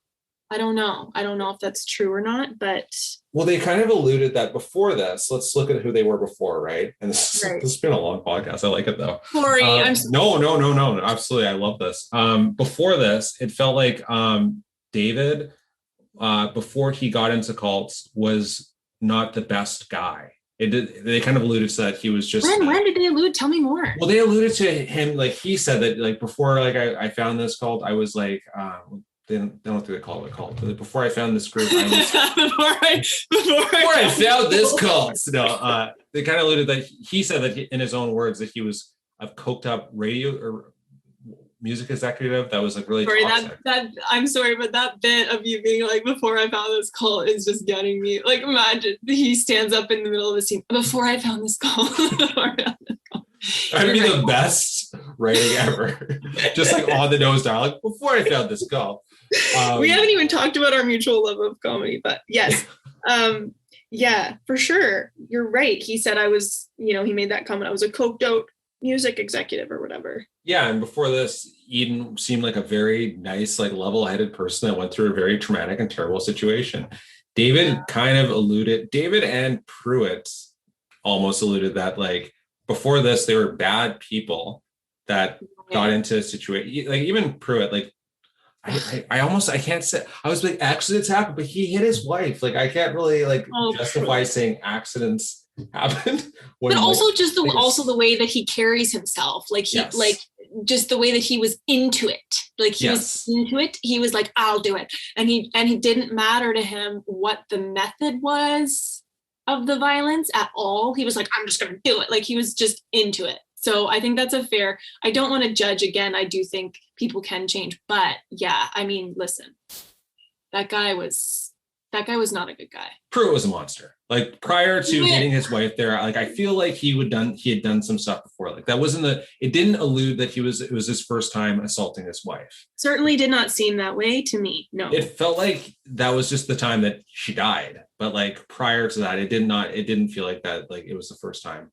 I don't know if that's true or not, but. Well, they kind of alluded that before this. Let's look at who they were before, right? And this has been a long podcast. I like it though. Sorry, No. Absolutely. I love this. Before this, it felt like David, before he got into cults, was not the best guy. They kind of alluded to that he was just. When did they allude? Tell me more. Well, they alluded to him, like he said that, like before, like I found this cult, I was like, they don't think they call it a cult. But before I found this group, I was before I found this cult. No, they kind of alluded that he said that in his own words that he was a coked up radio or music executive that was like really toxic. I'm sorry, but that bit of you being like, before I found this cult is just getting me. Like, imagine he stands up in the middle of the scene, before I found this cult. That'd be the best writing ever. Just like on the nose dialogue, before I found this cult. We haven't even talked about our mutual love of comedy, but yes. Yeah, for sure. You're right. He said I was, he made that comment. I was a coked out music executive or whatever. Yeah, and before this, Eden seemed like a very nice, like level-headed person that went through a very traumatic and terrible situation. David David and Pruitt almost alluded that, like, before this, they were bad people that got into a situation. Like, even Pruitt, like, I can't say, I was like, accidents happen, but he hit his wife. Like, I can't really justify saying accidents happened. But also the way that he carries himself, just the way that he was into it. Like he was into it. He was like, I'll do it. And he didn't matter to him what the method was of the violence at all. He was like, I'm just going to do it. Like he was just into it. So I think that's I don't want to judge again. I do think people can change, but yeah, I mean, listen, that guy was not a good guy. Pruitt was a monster. Like prior to hitting his wife there, like I feel like he had done some stuff before. Like that it didn't allude that it was his first time assaulting his wife. Certainly did not seem that way to me. No. It felt like that was just the time that she died. But like prior to that, it didn't feel like that, like it was the first time.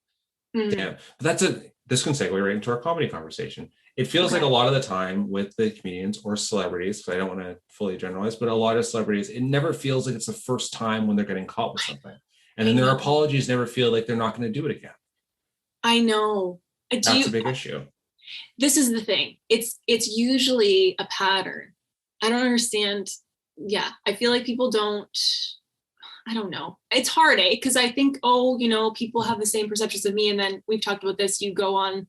Mm-hmm. Damn. But this can segue right into our comedy conversation. It feels like a lot of the time with the comedians or celebrities, because I don't want to fully generalize, but a lot of celebrities, it never feels like it's the first time when they're getting caught with something. And then their apologies never feel like they're not going to do it again. I know. That's a big issue. This is the thing. It's usually a pattern. I don't understand. Yeah. I feel like people I don't know. It's hard, because I think, people have the same perceptions of me. And then we've talked about this. You go on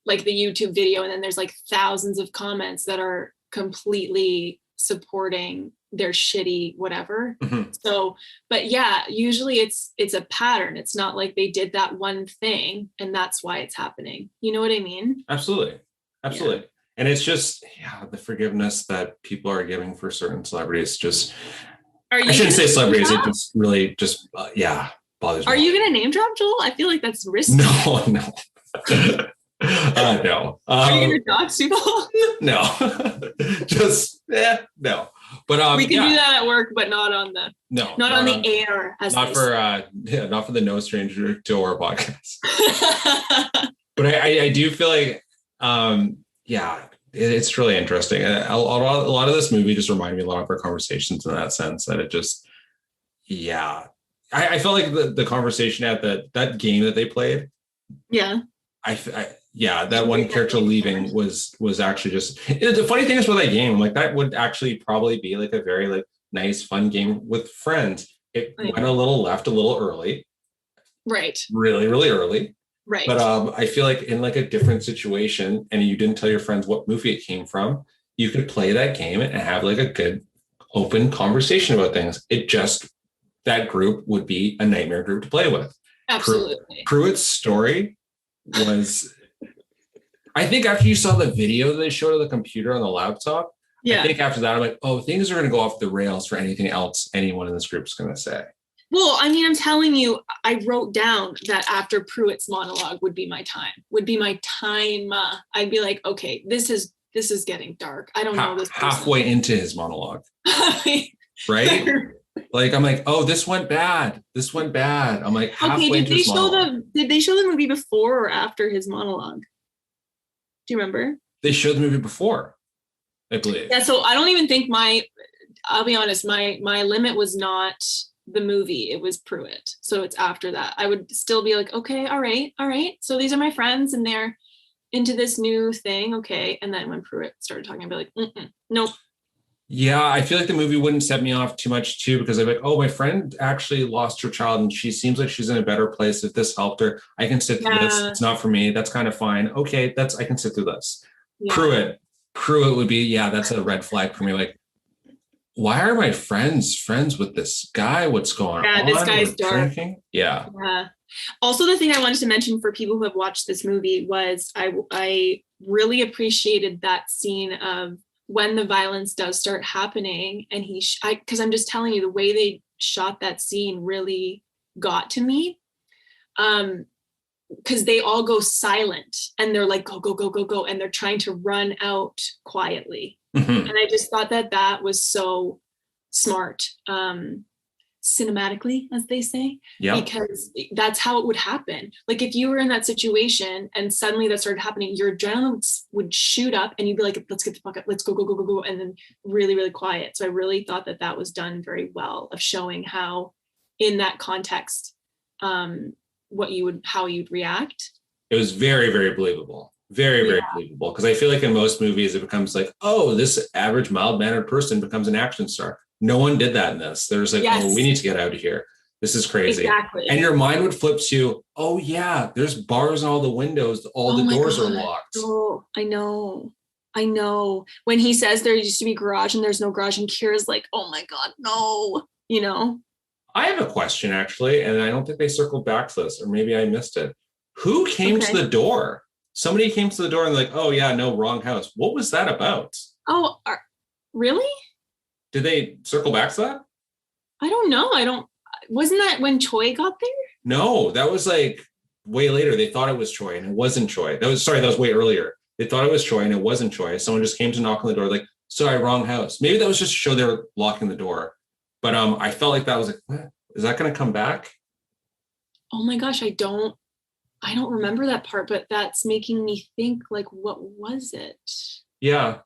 like the YouTube video and then there's like thousands of comments that are completely supporting their shitty whatever. Mm-hmm. So, but yeah, usually it's a pattern. It's not like they did that one thing and that's why it's happening. You know what I mean? Absolutely. Yeah. And it's just, the forgiveness that people are giving for certain celebrities just, I shouldn't say celebrities. It just really just, bothers me. Are you going to name drop, Joel? I feel like that's risky. No. No. Are you going to dox people? No. Just, no. But we can do that at work, but not on the air. Not for the No Stranger to our podcast. But I do feel like, it's really interesting. A lot of this movie just reminded me a lot of our conversations in that sense, that it just, I felt like the conversation at that game that they played. Yeah. I yeah, that one character leaving was actually just the funny thing is with that game, like that would actually probably be like a very like nice, fun game with friends. It went a little left a little early. Right. Really, really early. Right. But I feel like in like a different situation and you didn't tell your friends what movie it came from, you could play that game and have like a good open conversation about things. It just, that group would be a nightmare group to play with. Absolutely. Pruitt's story was, I think after you saw the video that they showed of the computer on the laptop, I think after that, I'm like, oh, things are going to go off the rails for anything else anyone in this group is going to say. Well, I mean, I'm telling you, I wrote down that after Pruitt's monologue would be my time. I'd be like, okay, this is getting dark. I don't know this person. Halfway into his monologue. Right? Like, I'm like, oh, this went bad. I'm like, halfway into his monologue. Did they show the movie before or after his monologue? Do you remember? They showed the movie before, I believe. Yeah, so I don't even think I'll be honest, my limit was not the movie, it was Pruitt. So it's after that. I would still be like, okay, all right. So these are my friends and they're into this new thing. Okay. And then when Pruitt started talking, I'd be like, nope. Yeah, I feel like the movie wouldn't set me off too much too, because I'd be like, oh, my friend actually lost her child and she seems like she's in a better place. If this helped her, I can sit through this. It's not for me. That's kind of fine. Okay, I can sit through this. Yeah. Pruitt would be, that's a red flag for me. Like, why are my friends with this guy? What's going on? This guy's dark. Drinking? Yeah. Also, the thing I wanted to mention for people who have watched this movie was I really appreciated that scene of when the violence does start happening, and because I'm just telling you, the way they shot that scene really got to me. Because they all go silent and they're like, go, and they're trying to run out quietly. Mm-hmm. And I just thought that was so smart, cinematically, as they say, because that's how it would happen. Like if you were in that situation and suddenly that started happening, your adrenaline would shoot up and you'd be like, let's get the fuck up, let's go. And then really, really quiet. So I really thought that was done very well, of showing how in that context, how you'd react. It was very, very believable. Very, very believable. Because I feel like in most movies, it becomes like, oh, this average mild-mannered person becomes an action star. No one did that in this. There's like, oh, we need to get out of here. This is crazy. Exactly. And your mind would flip to, oh yeah, there's bars in all the windows. All the doors are locked. Oh, I know. When he says there used to be garage and there's no garage, and Kira's like, oh my God, no, I have a question actually, and I don't think they circled back to this, or maybe I missed it. Who came to the door? Somebody came to the door and like, oh yeah, no, wrong house. What was that about? Oh, really? Did they circle back to that? I don't know. Wasn't that when Choi got there? No, that was like way later. They thought it was Choi and it wasn't Choi. That was way earlier. They thought it was Choi and it wasn't Choi. Someone just came to knock on the door like, sorry, wrong house. Maybe that was just to show they were locking the door. But I felt like that was like, what? Is that going to come back? Oh my gosh, I don't remember that part, but that's making me think, like, what was it? Yeah.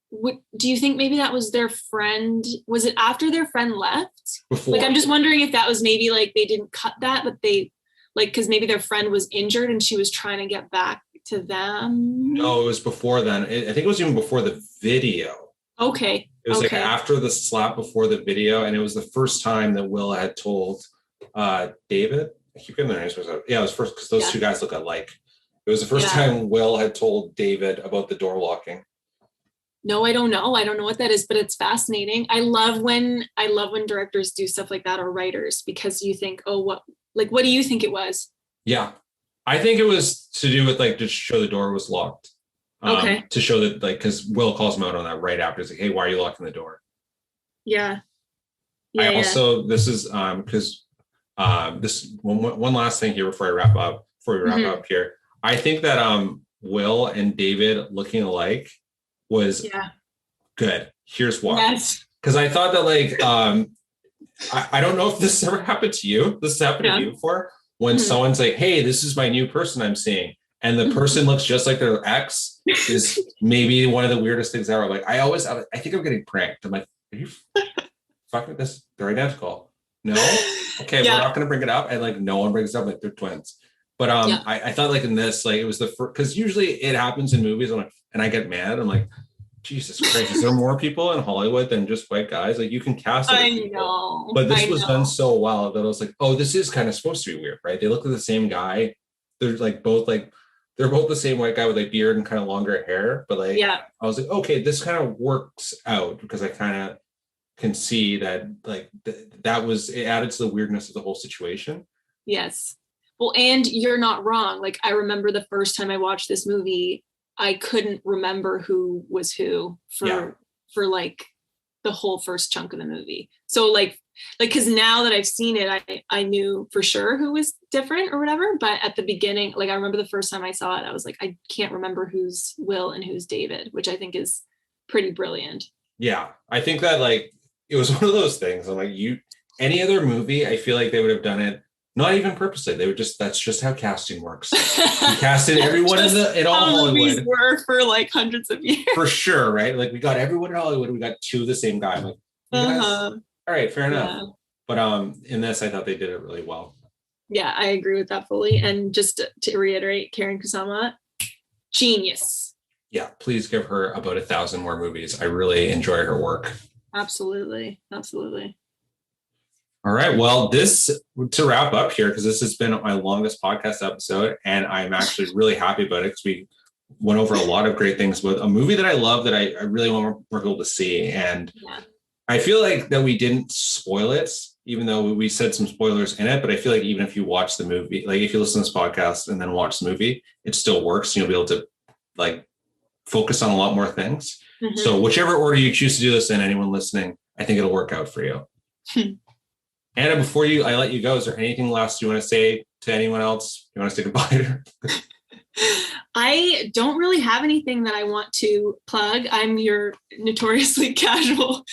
What do you think? Maybe that was their friend? Was it after their friend left? Before. Like, I'm just wondering if that was maybe like they didn't cut that, but they because maybe their friend was injured and she was trying to get back to them. No, it was before then. I think it was even before the video. Okay. It was like after the slap, before the video, and it was the first time that Will had told David. I keep getting their names mixed up. Yeah, it was first because those two guys look alike. It was the first time Will had told David about the door locking. No, I don't know. I don't know what that is, but it's fascinating. I love when directors do stuff like that, or writers, because you think, oh, what do you think it was? Yeah, I think it was to do with like to show the door was locked. To show that, like, because Will calls him out on that right after. He's like, hey, why are you locking the door? Yeah. This is because this one last thing here before we wrap up here. I think that Will and David looking alike was good. Here's why. Yes. Because I thought that like I don't know if this ever happened to you. This has happened to you before, when someone's like, hey, this is my new person I'm seeing, and the person looks just like their ex, is maybe one of the weirdest things ever. Like I think I'm getting pranked. I'm like, are you fucking this? They're identical. No? Okay, we're not gonna bring it up. And like no one brings it up, like they're twins. But I thought like in this, like it was the first, because usually it happens in movies, and I get mad. I'm like, Jesus Christ, is there more people in Hollywood than just white guys? Like you can cast other people. But this was done so well that I was like, oh, this is kind of supposed to be weird, right? They look like the same guy. They're both the same white guy with like beard and kind of longer hair. But like, I was like, okay, this kind of works out because I kind of can see that like that was, it added to the weirdness of the whole situation. Yes. Well, and you're not wrong. Like I remember the first time I watched this movie, I couldn't remember who was who for like the whole first chunk of the movie. So like because now that I've seen it, I knew for sure who was different or whatever. But at the beginning, like I remember the first time I saw it, I was like, I can't remember who's Will and who's David, which I think is pretty brilliant. Yeah, I think that like it was one of those things. I'm like, any other movie, I feel like they would have done it. Not even purposely. They would that's just how casting works. We casted everyone in all Hollywood. Were for like hundreds of years. For sure, right? Like we got everyone in Hollywood. We got two of the same guy. I'm like, all right, fair enough. Yeah. But in this, I thought they did it really well. Yeah, I agree with that fully. And just to reiterate, Karyn Kusama, genius. Yeah, please give her about 1,000 more movies. I really enjoy her work. Absolutely. All right. Well, to wrap up here, because this has been my longest podcast episode, and I'm actually really happy about it because we went over a lot of great things with a movie that I love that I really want more people to see. And I feel like that we didn't spoil it, even though we said some spoilers in it. But I feel like even if you watch the movie, like if you listen to this podcast and then watch the movie, it still works. You'll be able to like focus on a lot more things. Mm-hmm. So whichever order you choose to do this in, anyone listening, I think it'll work out for you. Anna, before I let you go, is there anything last you want to say to anyone else? You want to say goodbye? I don't really have anything that I want to plug. I'm your notoriously casual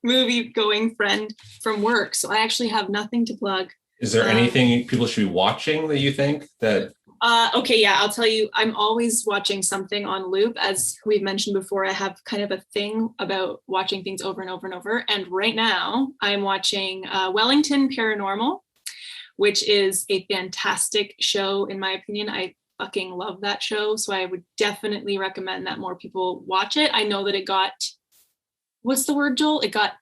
movie going friend from work, so I actually have nothing to plug. Is there anything people should be watching that you think that? Okay, yeah, I'll tell you. I'm always watching something on loop. As we've mentioned before, I have kind of a thing about watching things over and over and over. And right now I'm watching Wellington Paranormal, which is a fantastic show, in my opinion. I fucking love that show. So I would definitely recommend that more people watch it. I know that it got, what's the word, Joel? It got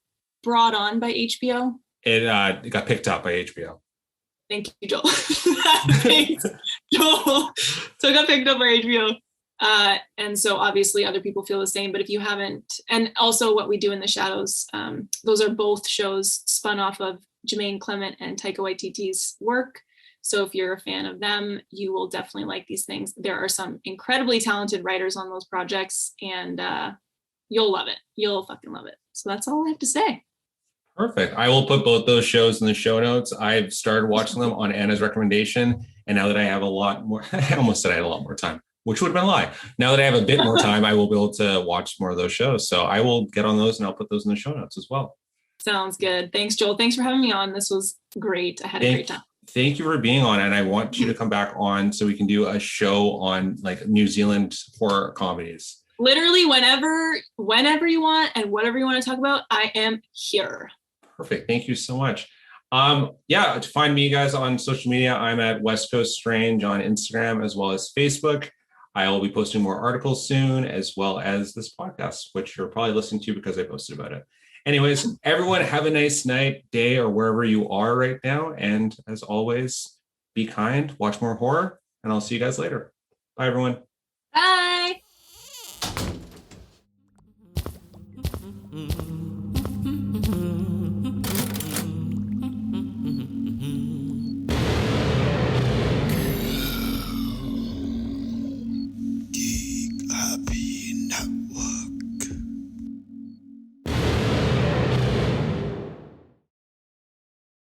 brought on by HBO. It got picked up by HBO. Thank you, Joel. Thanks, Joel. So it got picked up by HBO. And so obviously other people feel the same, but if you haven't, and also What We Do in the Shadows, those are both shows spun off of Jermaine Clement and Taika Waititi's work. So if you're a fan of them, you will definitely like these things. There are some incredibly talented writers on those projects, and you'll love it. You'll fucking love it. So that's all I have to say. Perfect. I will put both those shows in the show notes. I've started watching them on Anna's recommendation. And now that I have a lot more, I almost said I had a lot more time, which would have been a lie. Now that I have a bit more time, I will be able to watch more of those shows. So I will get on those and I'll put those in the show notes as well. Sounds good. Thanks, Joel. Thanks for having me on. This was great. I had a great time. Thank you for being on. And I want you to come back on so we can do a show on like New Zealand horror comedies. Literally whenever you want and whatever you want to talk about, I am here. Perfect. Thank you so much. To find me guys on social media, I'm at West Coast Strange on Instagram as well as Facebook. I will be posting more articles soon, as well as this podcast, which you're probably listening to because I posted about it. Anyways, everyone have a nice night, day, or wherever you are right now. And as always, be kind, watch more horror, and I'll see you guys later. Bye, everyone. Bye.